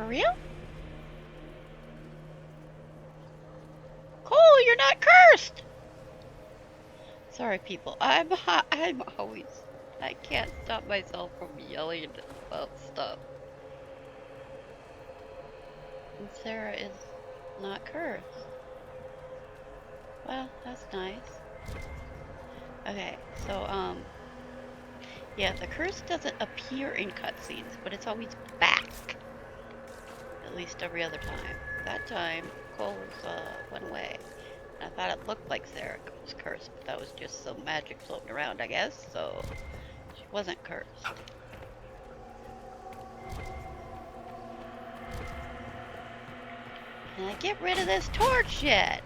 real? Cole, you're not cursed! Sorry, people. I'm always... I can't stop myself from yelling about stuff. And Sarah is not cursed. Well, that's nice. Okay, so, yeah, the curse doesn't appear in cutscenes, but it's always back. At least every other time. That time, Cole's, went away. I thought it looked like Sarah was cursed, but that was just some magic floating around, I guess, so she wasn't cursed. Can I get rid of this torch yet?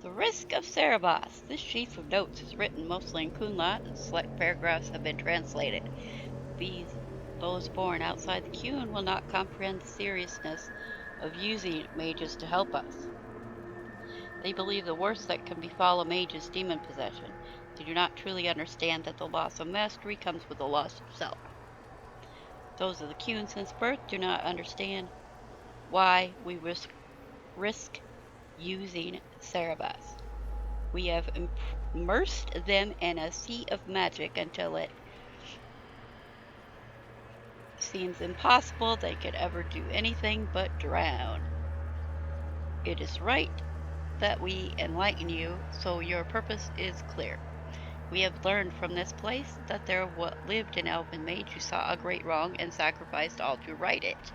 The Risk of Cerebos. This sheaf of notes is written mostly in Kunlat, and select paragraphs have been translated. Those born outside the Kun will not comprehend the seriousness of using mages to help us. They believe the worst that can befall a mage is demon possession. They do not truly understand that the loss of mastery comes with the loss of self. Those of the Kun since birth do not understand why we risk using Cerebos. We have immersed them in a sea of magic until it seems impossible they could ever do anything but drown. It is right that we enlighten you, so your purpose is clear. We have learned from this place that there lived an elven mage who saw a great wrong and sacrificed all to right it.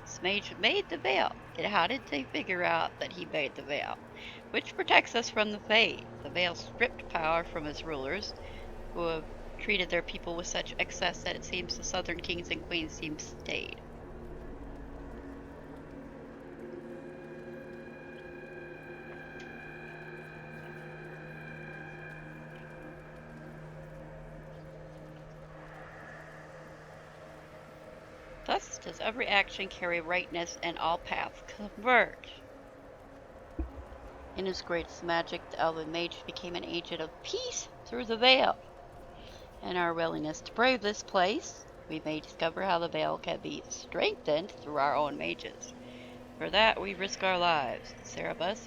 This mage made the veil. And how did they figure out that he made the veil? Which protects us from the Fade. The veil stripped power from its rulers, who have treated their people with such excess that it seems the southern kings and queens seem stayed. Thus does every action carry rightness, and all paths converge. In his greatest magic, the elven mage became an agent of peace through the veil. In our willingness to brave this place, we may discover how the veil can be strengthened through our own mages. For that, we risk our lives. Cerebus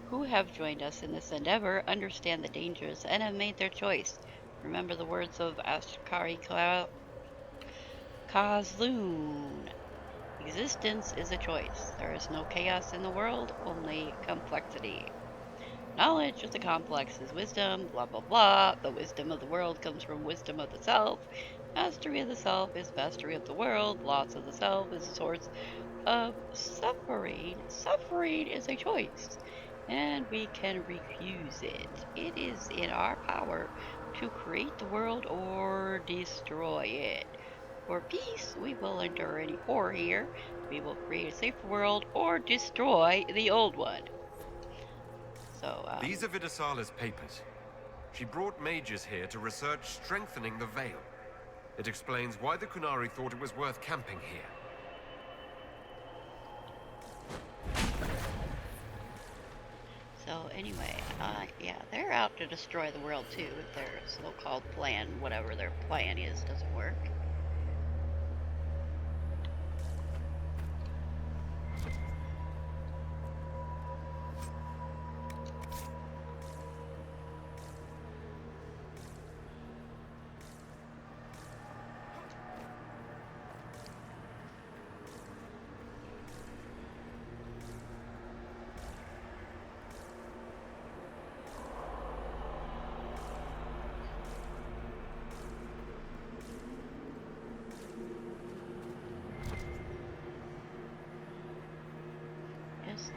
who have joined us in this endeavor, understand the dangers and have made their choice. Remember the words of Ashkari Kazloon. Existence is a choice. There is no chaos in the world, only complexity. Knowledge of the complex is wisdom, blah blah blah. The wisdom of the world comes from wisdom of the self. Mastery of the self is mastery of the world. Loss of the self is a source of suffering. Suffering is a choice, and we can refuse it. It is in our power to create the world or destroy it. For peace, we will endure any horror here. We will create a safer world or destroy the old one. So, These are Vir Dirthara's papers. She brought mages here to research strengthening the veil. It explains why the Kunari thought it was worth camping here. So anyway, yeah, they're out to destroy the world too if their so-called plan, whatever their plan is, doesn't work.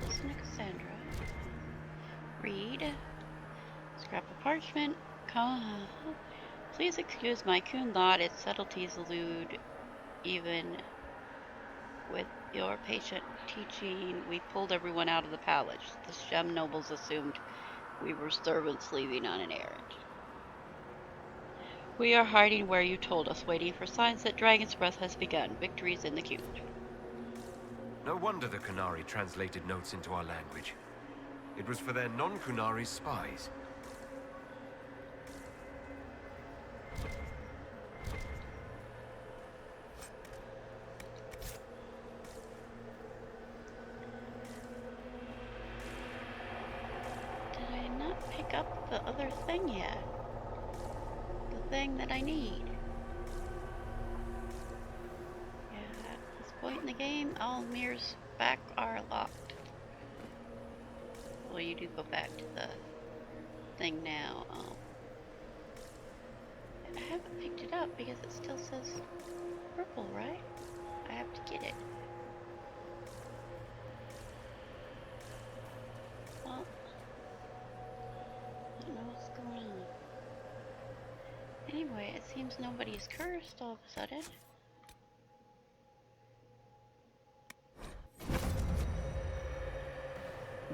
Listen to Cassandra. Read. Scrap of parchment. Please excuse my coon thought. Its subtleties elude even with your patient teaching. We pulled everyone out of the palace. The Shem nobles assumed we were servants leaving on an errand. We are hiding where you told us, waiting for signs that Dragon's Breath has begun. Victories in the Cube. No wonder the Kunari translated notes into our language. It was for their non-Kunari spies. other thing yet. The thing that I need. Yeah, at this point in the game, all mirrors back are locked. Well, you do go back to the thing now. I haven't picked it up because it still says purple, right? I have to get it. Well, I don't know what's going on. Anyway, it seems nobody's cursed all of a sudden.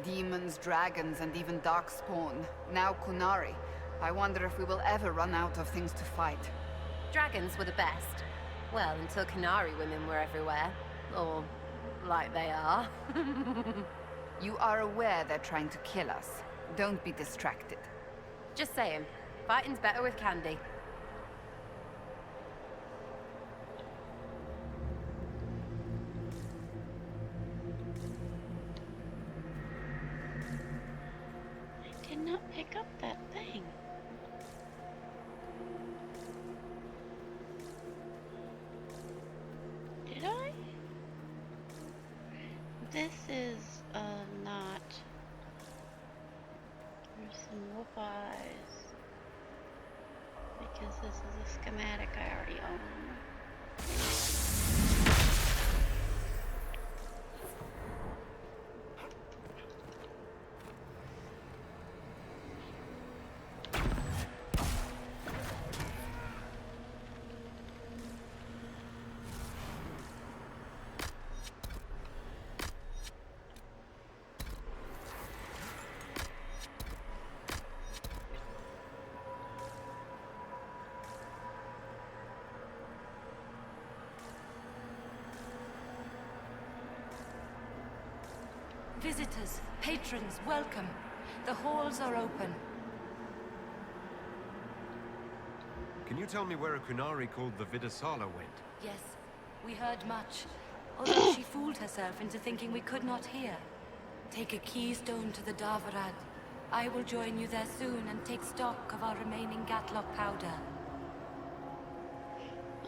Demons, dragons, and even darkspawn. Now Kunari. I wonder if we will ever run out of things to fight. Dragons were the best. Well, until Canary women were everywhere. Or like they are. You are aware they're trying to kill us. Don't be distracted. Just saying. Fighting's better with candy. I did not pick up that thing. Did I? This is not. There's some wolf eyes. Because this is a schematic I already own. Visitors, patrons, welcome. The halls are open. Can you tell me where a Kunari called the Vir Dirthara went? Yes, we heard much. Although she fooled herself into thinking we could not hear. Take a keystone to the Davarad. I will join you there soon and take stock of our remaining Gatlock powder.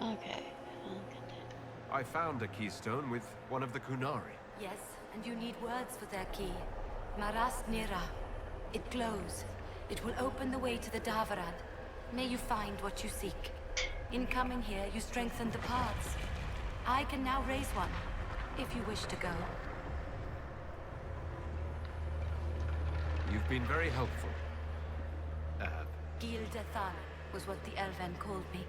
Okay, I'll get that. I found a keystone with one of the Kunari. Yes, and you need words for their key. Maras Nira. It glows. It will open the way to the Davarad. May you find what you seek. In coming here, you strengthened the paths. I can now raise one, if you wish to go. You've been very helpful. Vir Dirthara was what the Elven called me.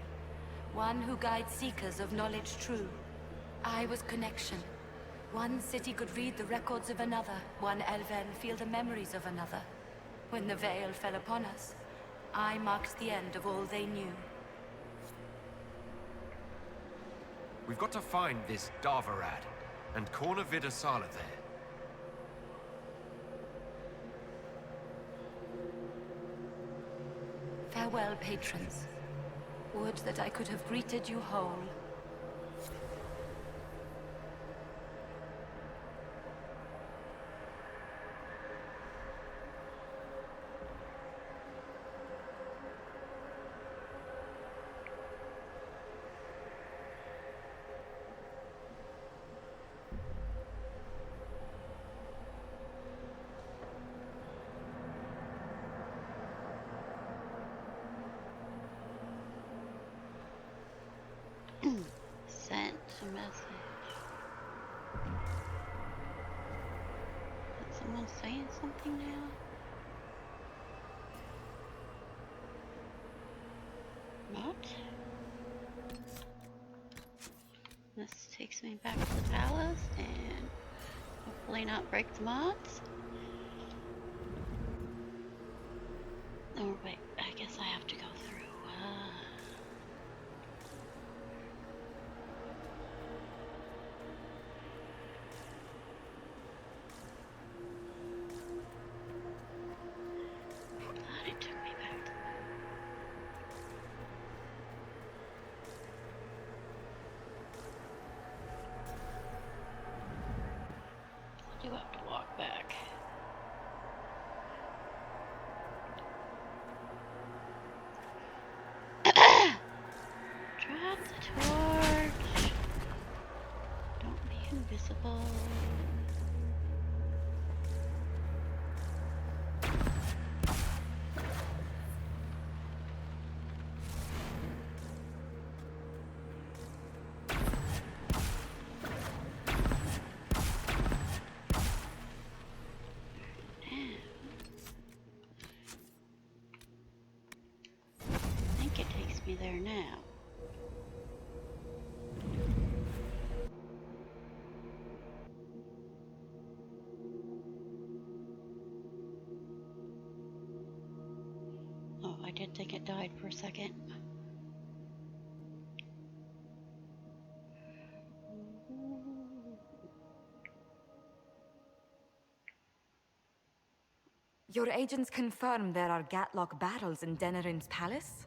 One who guides seekers of knowledge true. I was connection. One city could read the records of another. One Elven feel the memories of another. When the veil fell upon us, I marked the end of all they knew. We've got to find this Davarad and corner Vir Dirthara there. Farewell, patrons. Would that I could have greeted you whole. Sent a message. Is someone saying something now? Not? This takes me back to the palace and hopefully not break the mods. Oh wait, I guess I have to go through. Thought it took me back to I do have to walk back. invisible. I think it takes me there now. Oh, I did think it died for a second. Your agents confirm there are Gatlock barrels in Denerim's palace?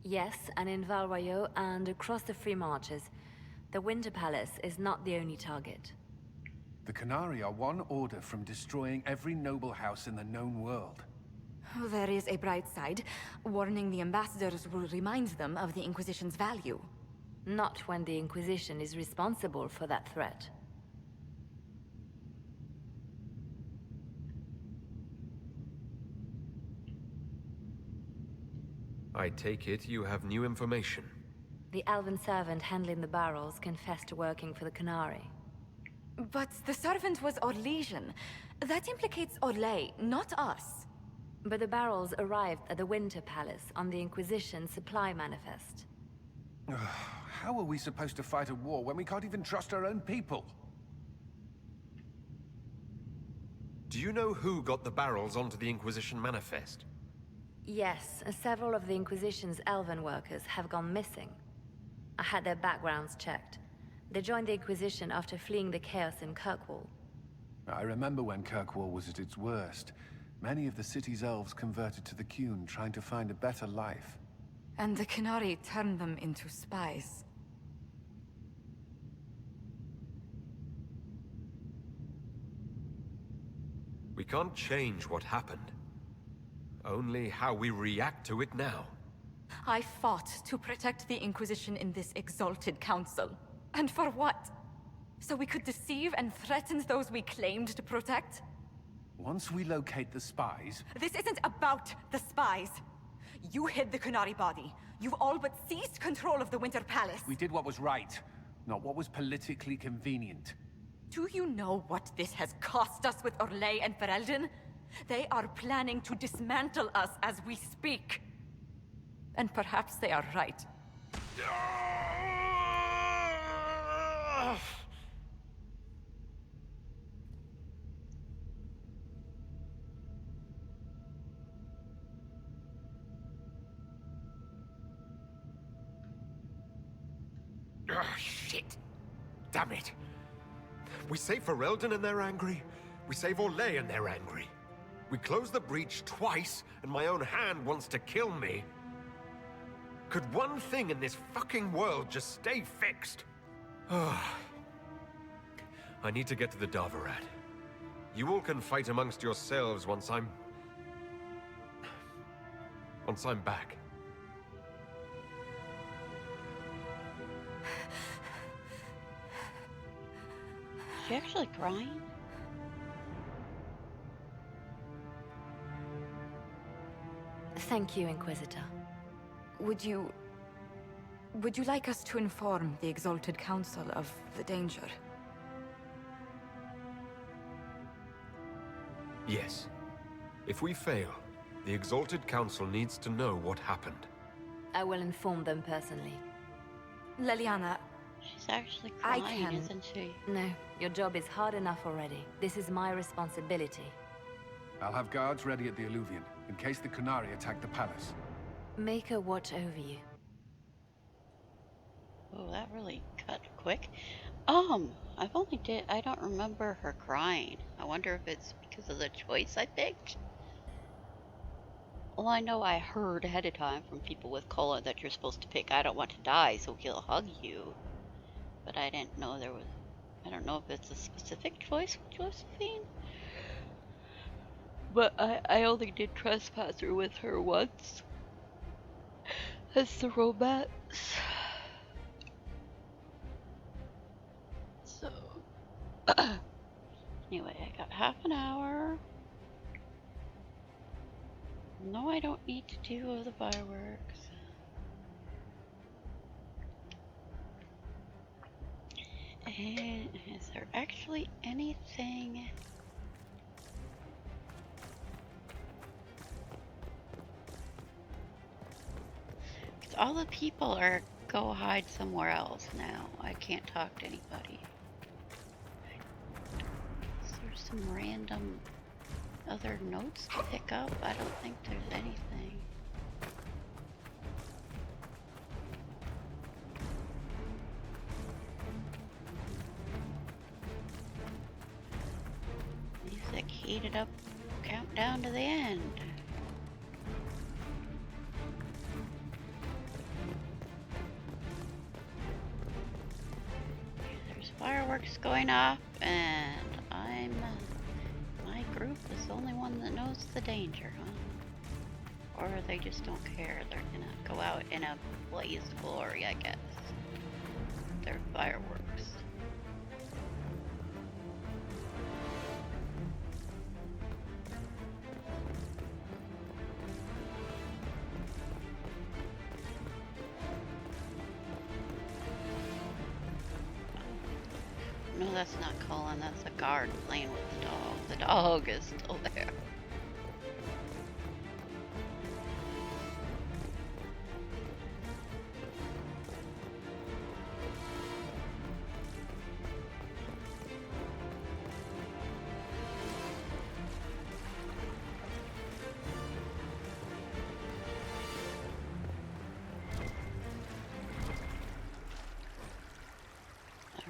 Yes, and in Val Royeaux and across the Free Marches. The Winter Palace is not the only target. The Canari are one order from destroying every noble house in the known world. Oh, there is a bright side. Warning the ambassadors will remind them of the Inquisition's value. Not when the Inquisition is responsible for that threat. I take it you have new information. The elven servant handling the barrels confessed to working for the Canari. But the servant was Orlesian. That implicates Orlais, not us. But the barrels arrived at the Winter Palace on the Inquisition supply manifest. How are we supposed to fight a war when we can't even trust our own people? Do you know who got the barrels onto the Inquisition manifest? Yes, several of the Inquisition's elven workers have gone missing. I had their backgrounds checked. They joined the Inquisition after fleeing the chaos in Kirkwall. I remember when Kirkwall was at its worst. Many of the city's elves converted to the Qun, trying to find a better life. And the Canari turned them into spies. We can't change what happened. Only how we react to it now. I fought to protect the Inquisition in this exalted council. And for what? So we could deceive and threaten those we claimed to protect? Once we locate the spies... This isn't about the spies. You hid the Canari body. You've all but seized control of the Winter Palace. We did what was right, not what was politically convenient. Do you know what this has cost us with Orlais and Ferelden? They are planning to dismantle us as we speak. And perhaps they are right. Shit! Damn it! We save Ferelden and they're angry. We save Orlais and they're angry. We close the breach twice, and my own hand wants to kill me. Could one thing in this fucking world just stay fixed? I need to get to the Darvarad. You all can fight amongst yourselves once I'm back. Is she actually crying? Thank you, Inquisitor. Would you like us to inform the Exalted Council of the danger? Yes. If we fail, the Exalted Council needs to know what happened. I will inform them personally. Leliana, She's actually I crying, can- isn't she? No, your job is hard enough already. This is my responsibility. I'll have guards ready at the Alluvion, in case the Canari attack the palace. Make a watch over you. Oh, that really cut quick. I don't remember her crying. I wonder if it's because of the choice I picked. Well, I know I heard ahead of time from people with cola that you're supposed to pick I don't want to die, so he'll hug you. But I didn't know there was... I don't know if it's a specific choice with Josephine. But I only did Trespasser with her once. As the romance. So... Anyway, I got half an hour. No, I don't need to do the fireworks. And is there actually anything? All the people are go hide somewhere else now. I can't talk to anybody. Is there some random other notes to pick up? I don't think there's anything. Music heated up, countdown to the end. Fireworks going off, and my group is the only one that knows the danger, huh? Or they just don't care. They're gonna go out in a blaze of glory, I guess. They're fireworks. No, that's not Colin. That's a guard playing with the dog. The dog is still there.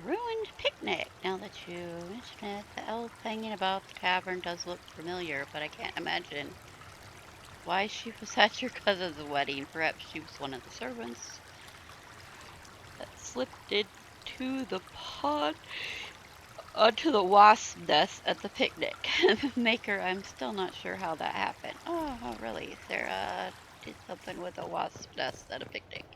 Ruined picnic. Now that you mention it, the elf hanging about the tavern does look familiar, but I can't imagine why she was at your cousin's wedding. Perhaps she was one of the servants that slipped into the pond onto the wasp nest at the picnic. Maker, I'm still not sure how that happened. Oh, really? Sarah did something with a wasp nest at a picnic.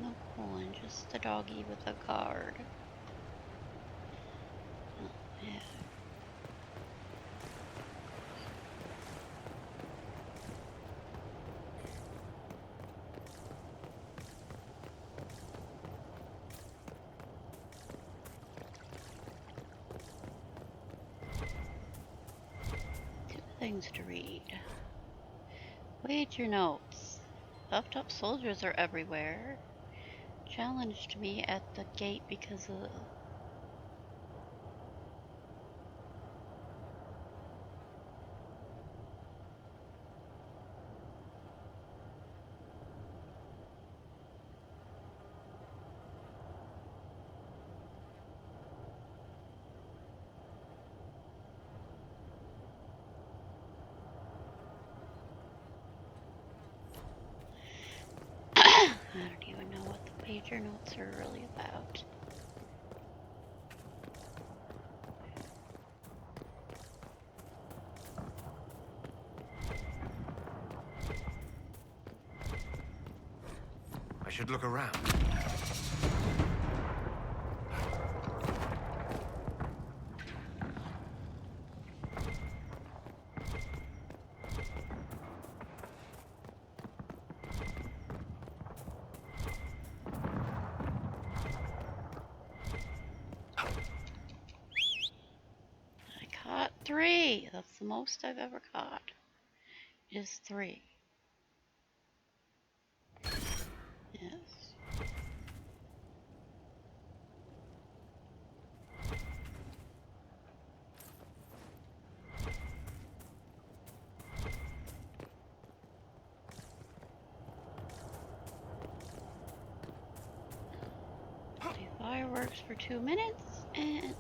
No Colin, just the doggy with a card. Oh, yeah. Things to read. Read your notes. Buffed up soldiers are everywhere. Challenged me at the gate because of... I don't even know what the pager notes are really about. I should look around. I caught 3. That's the most I've ever caught. Is 3. Yes. Do fireworks for 2 minutes and...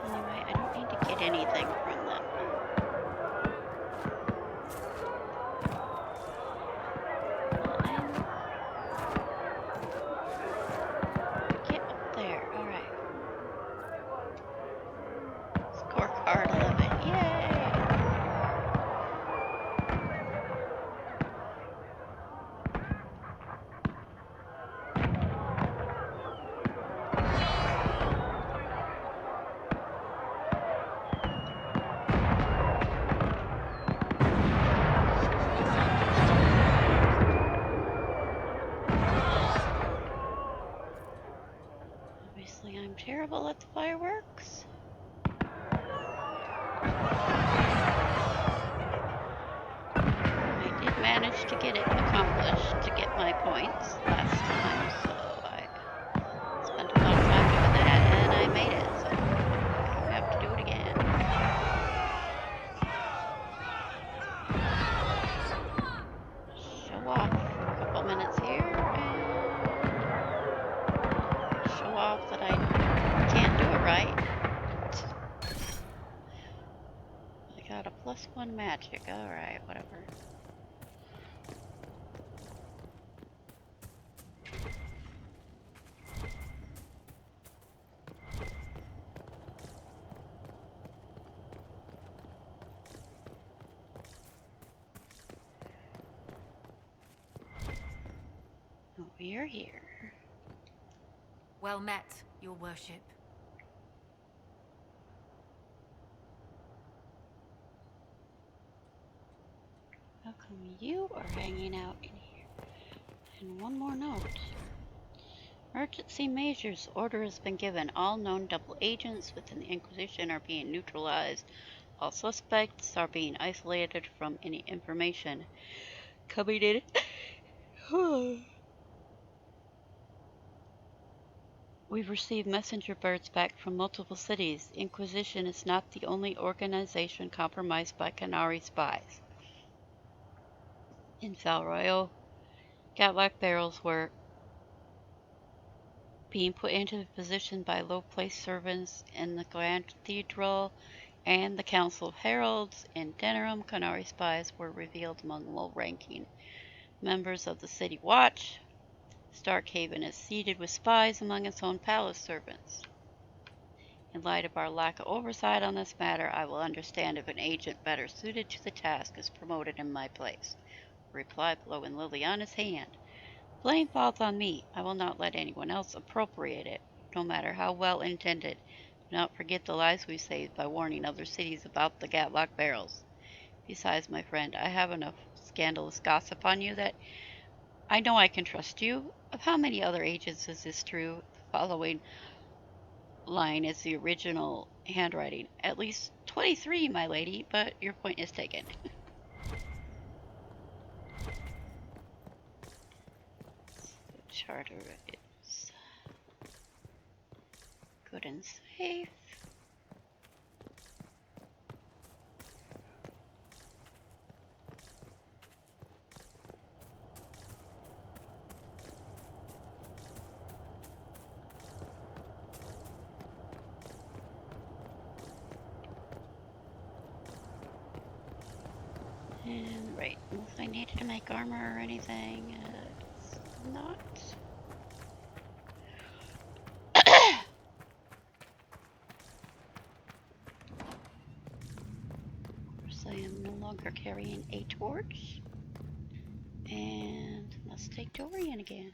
Anyway, I don't need to get anything from them. managed to get it accomplished to get my points last time, so I spent a lot of time doing that, and I made it, so I don't have to do it again. Show off for a couple minutes here, and show off that I can't do it right. I got a +1 magic, alright, whatever. Oh, you're here. Well met, your worship. How come you are hanging out in here? And one more note. Emergency measures order has been given. All known double agents within the Inquisition are being neutralized. All suspects are being isolated from any information coming in. We've received messenger birds back from multiple cities. The Inquisition is not the only organization compromised by Canary spies. In Valroyo, Gatlock barrels were being put into position by low-placed servants in the Grand Cathedral and the Council of Heralds. In Denerim, Canary spies were revealed among low-ranking members of the City Watch. Starkhaven is seeded with spies among its own palace servants. In light of our lack of oversight on this matter, I will understand if an agent better suited to the task is promoted in my place. Reply blowing Liliana's hand. Blame falls on me. I will not let anyone else appropriate it, no matter how well intended. Do not forget the lives we saved by warning other cities about the Gatlock barrels. Besides, my friend, I have enough scandalous gossip on you that I know I can trust you. Of how many other agents is this true? The following line is the original handwriting. At least 23, my lady, but your point is taken. Charter is good and safe. And right, unless I needed to make armor or anything, it's not. Of course, I am no longer carrying a torch. And let's take Dorian again.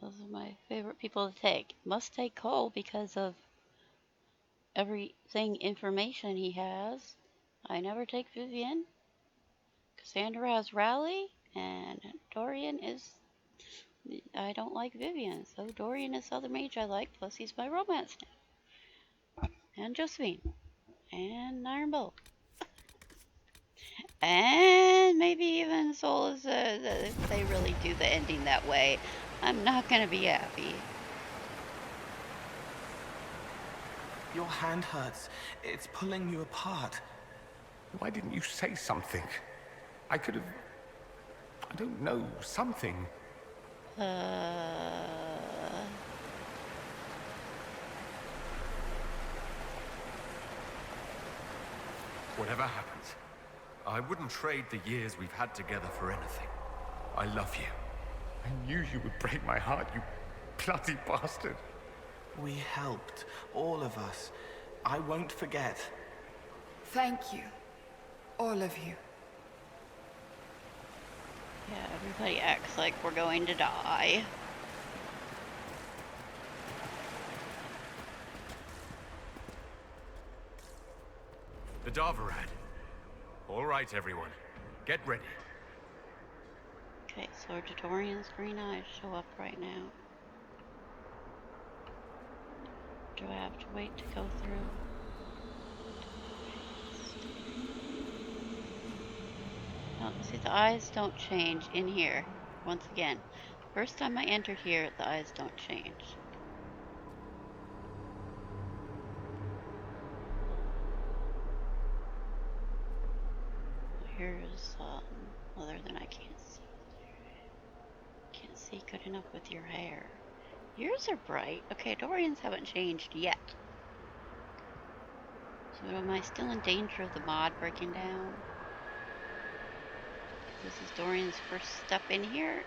Those are my favorite people to take. Must take Cole because of everything information he has. I never take Vivian. Cassandra has Rally, and Dorian is... I don't like Vivian, so Dorian is the other mage I like, plus he's my romance now. And Josephine. And Iron Bolt. And maybe even Solas, if they really do the ending that way. I'm not gonna be happy. Your hand hurts. It's pulling you apart. Why didn't you say something? I could have... I don't know, something. Whatever happens, I wouldn't trade the years we've had together for anything. I love you. I knew you would break my heart, you bloody bastard. We helped, all of us. I won't forget. Thank you. All of you. Yeah, everybody acts like we're going to die. The Darvarad. All right, everyone. Get ready. Okay, so Dorian's green eyes show up right now. Do I have to wait to go through? Oh, see, the eyes don't change in here. Once again, first time I enter here, the eyes don't change. Here's, other than I can't see. Can't see good enough with your hair. Yours are bright. Okay, Dorian's haven't changed yet. So am I still in danger of the mod breaking down? This is Dorian's first step in here,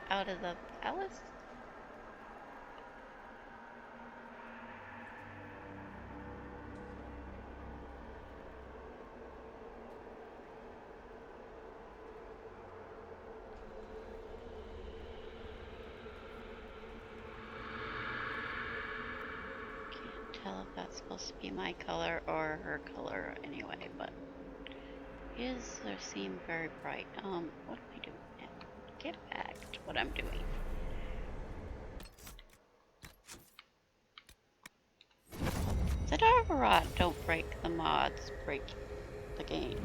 out of the palace. Can't tell if that's supposed to be my color or her color anyway, but his seem very bright. What am I doing now? Get back to what I'm doing. The Darvarad don't break the mods, break the game.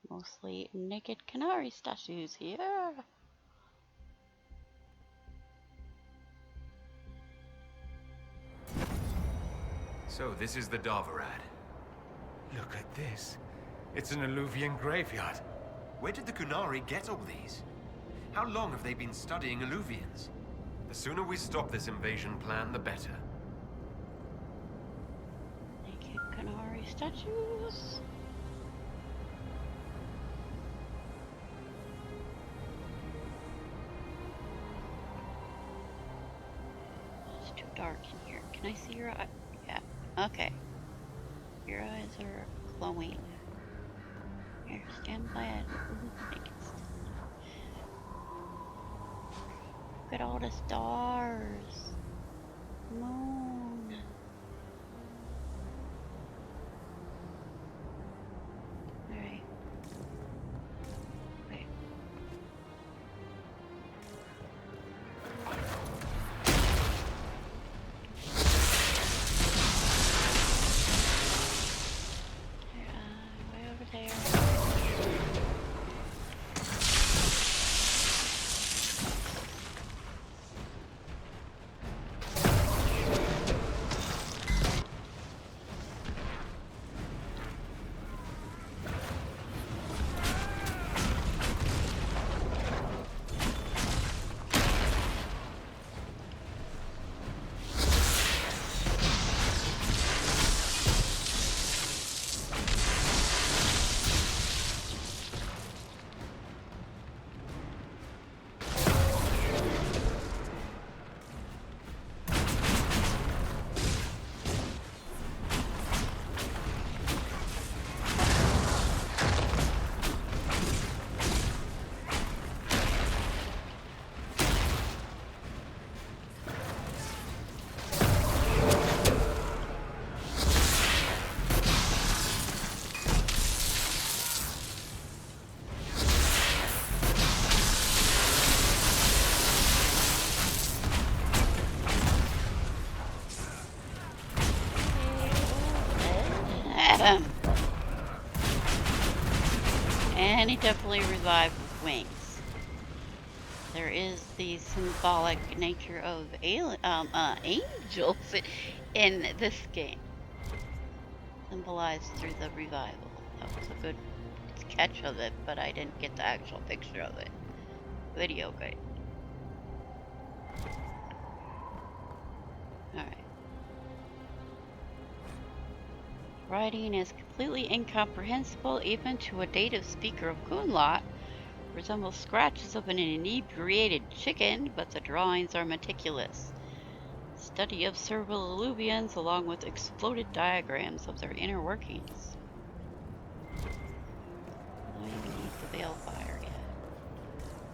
Mostly naked canary statues here. So this is the Darvarad. Look at this. It's an Alluvian graveyard. Where did the Kunari get all these? How long have they been studying Alluvians? The sooner we stop this invasion plan, the better. Naked canary statues. It's too dark in here. Can I see your eye? Yeah. Okay. Your eyes are glowing. Here, stand by it. Look at all the stars. Moon. Alright. Wait. Way over there. And he definitely revived with wings. There is the symbolic nature of angels in this game, symbolized through the revival. That was a good sketch of it, but I didn't get the actual picture of it. Video game. Alright. Writing is completely incomprehensible even to a native speaker of Kunlot. Resembles scratches of an inebriated chicken, but the drawings are meticulous. Study of cerebral alluvians along with exploded diagrams of their inner workings. I don't even need the balefire yet.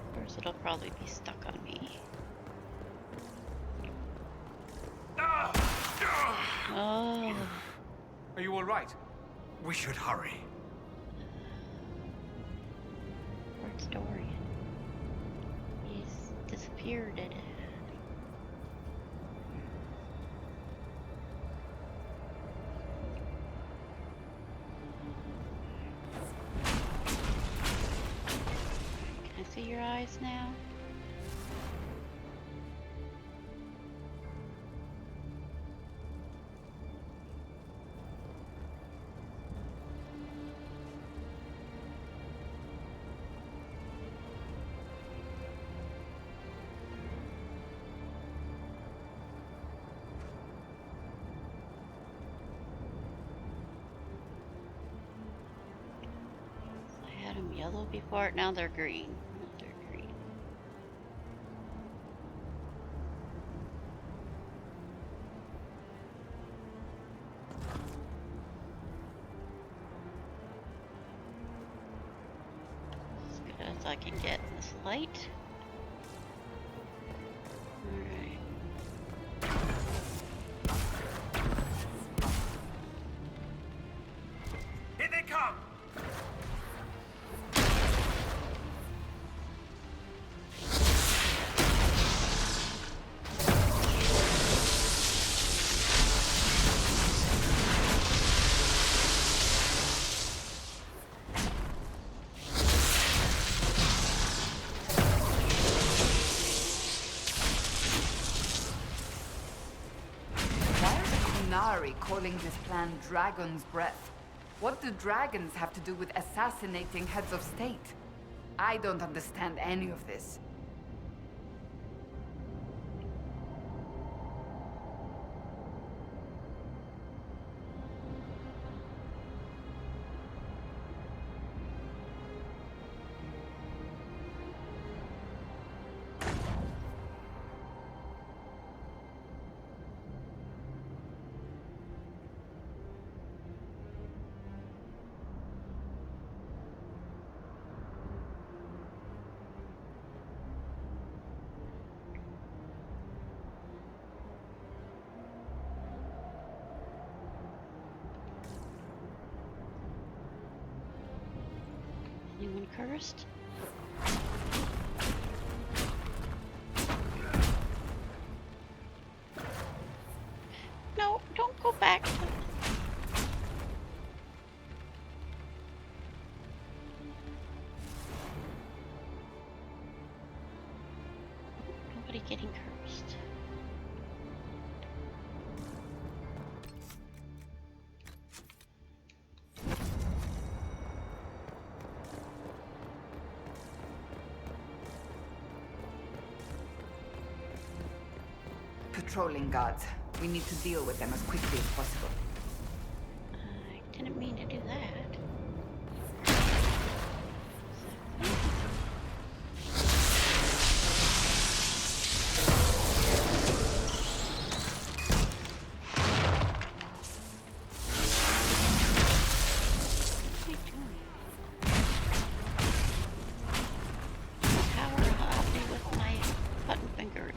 Of course, it'll probably be stuck on me. Oh. Are you all right? We should hurry. Where's Dorian? He's disappeared. Can I see your eyes now? I had them yellow before, now they're green. Now they're green. As good as I can get in this light. Alright. Here they come! Why are the Kunari calling this plan Dragon's Breath? What do dragons have to do with assassinating heads of state? I don't understand any of this. Anyone cursed? No, don't go back. Nobody getting cursed. Patrolling guards. We need to deal with them as quickly as possible. I didn't mean to do that. What am I doing? Power help me with my button fingers.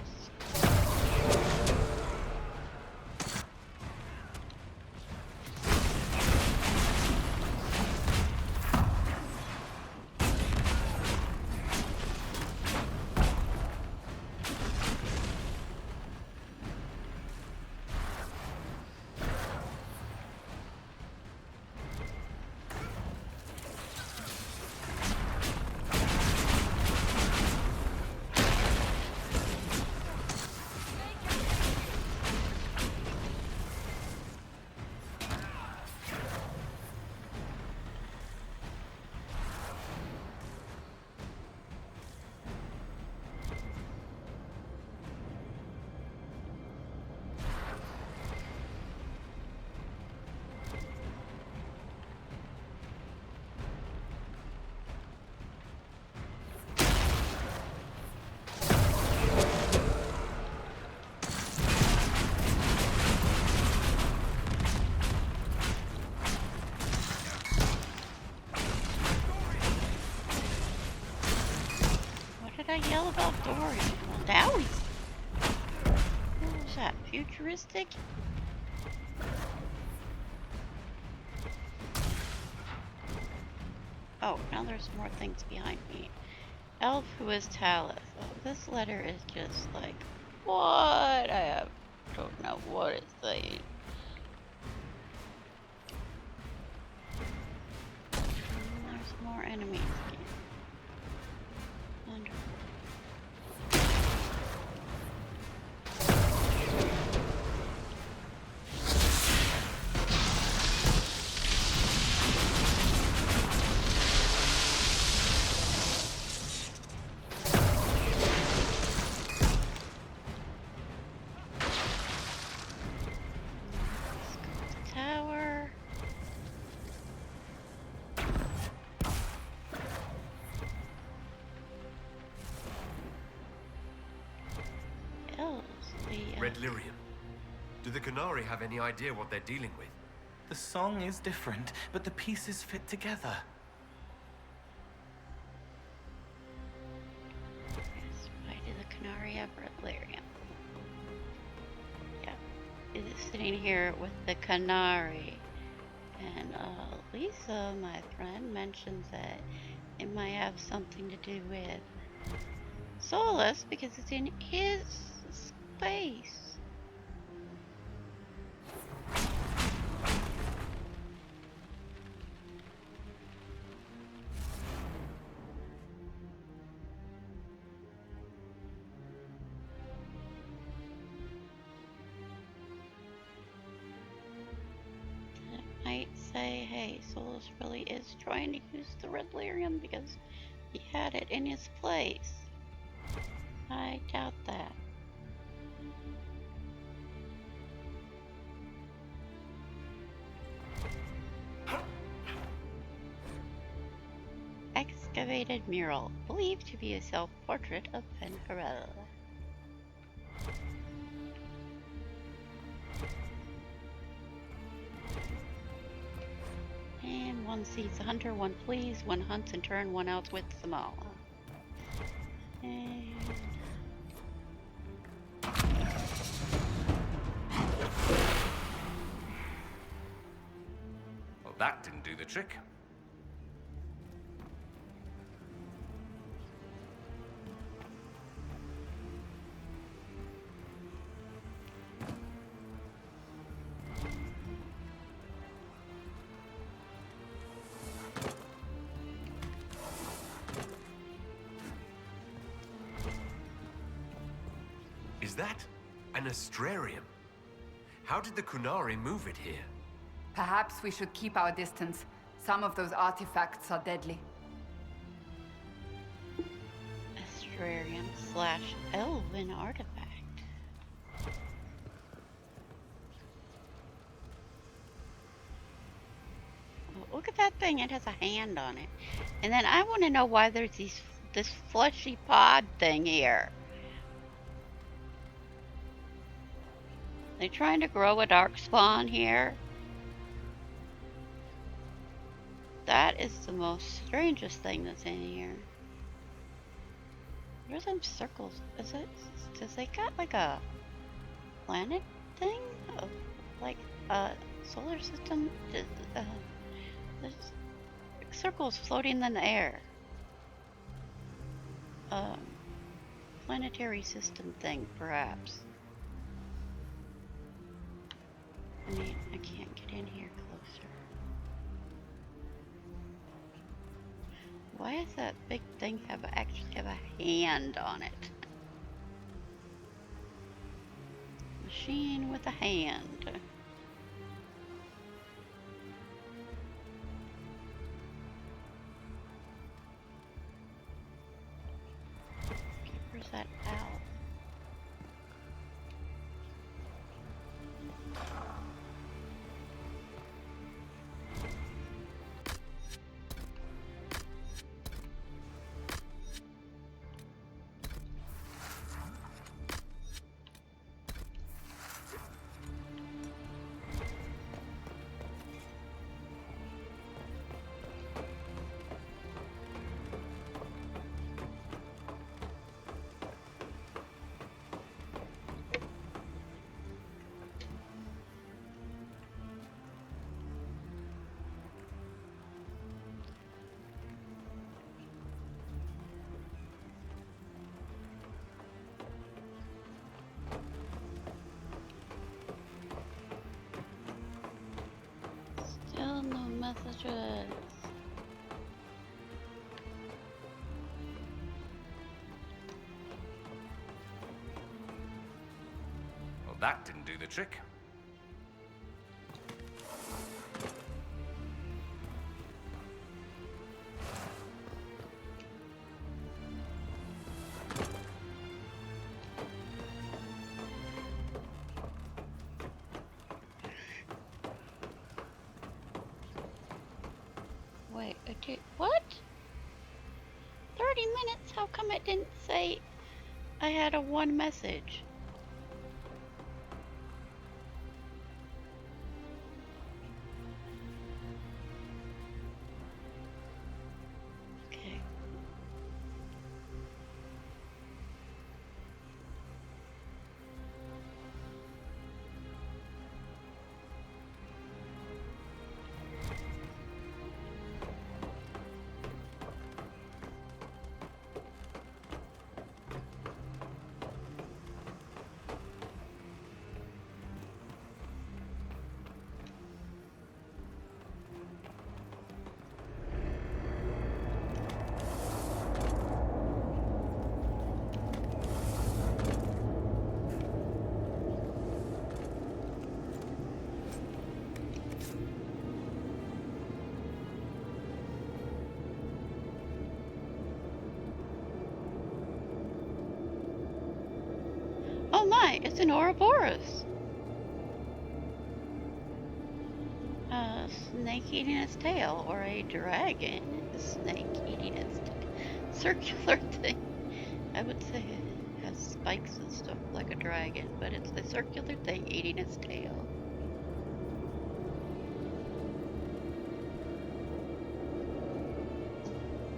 What did I yell about Dorian? Well, now he's... What was that? Futuristic? Oh, now there's more things behind me. Elf who is Talith. Oh, this letter is just like, what? Don't know what it's saying. There's more enemies again. Wonderful. Tower. Red Lyrium. Do the Qunari have any idea what they're dealing with? The song is different, but the pieces fit together. Yes, why do the Qunari have Red Lyrium? Yeah, it is sitting here with the Qunari. And Lisa, my friend, mentions that it might have something to do with Solas because it's in his space. Might say, hey, Solas really is trying to use the Red Lyrium because he had it in his place. I doubt that. Excavated mural, believed to be a self-portrait of Penharel. And one sees a hunter, one flees, one hunts in turn, one outwits them all. And Well, that didn't do the trick. Is that an astrarium? How did the Qunari move it here? Perhaps we should keep our distance. Some of those artifacts are deadly. Astrarium / Elven artifact. Oh, look at that thing, it has a hand on it. And then I want to know why there's this fleshy pod thing here. They trying to grow a darkspawn here? That is the most strangest thing that's in here. What are them circles? Does they got like a planet thing? Like a solar system? There's circles floating in the air. Planetary system thing, perhaps. I mean, I can't get in here closer. Why does that big thing actually have a hand on it? Machine with a hand. Okay, where's that owl? messages. Well, that didn't do the trick. Wait, okay, what? 30 minutes? How come it didn't say I had a one message? Okay. Oh my, it's an Ouroboros. A snake eating its tail, or a dragon. A snake eating its circular thing. I would say it has spikes and stuff like a dragon, but it's a circular thing eating its tail.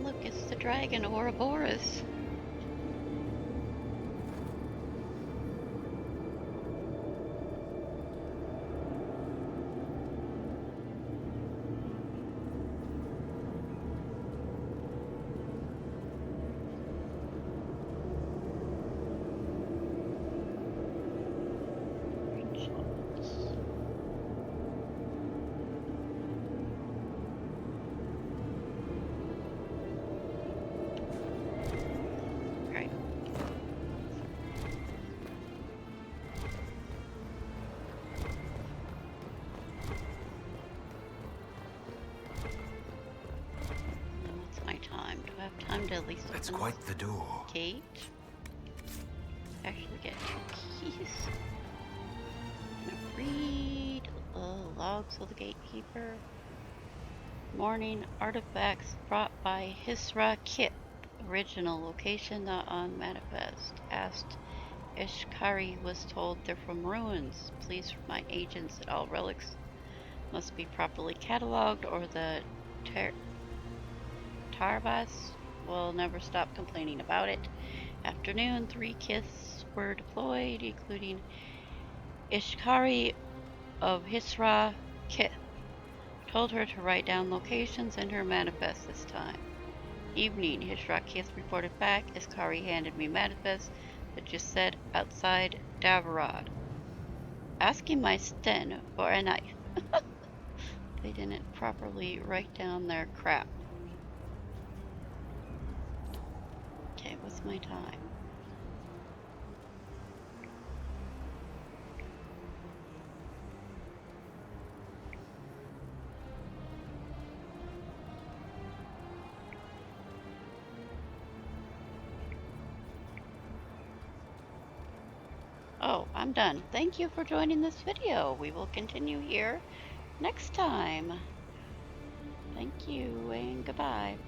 Look, it's the dragon Ouroboros. Right. Then what's my time? Do I have time to at least That's open quite this the door. gate? Actually get 2 keys. I'm gonna read logs of the gatekeeper. Morning artifacts brought by Hisra Kit. Original location not on manifest. Asked Ishkari was told they're from ruins. Please remind agents that all relics must be properly cataloged or the Tarbas will never stop complaining about it. Afternoon, 3 kiths were deployed, including Ishkari of Hisra Kith. Told her to write down locations in her manifest this time. Evening, Hisra Kith reported back. Ishkari handed me manifest that just said outside Davarad. Asking my sten for a knife. They didn't properly write down their crap. Okay, what's my time? Oh, I'm done. Thank you for joining this video. We will continue here next time. Thank you and goodbye for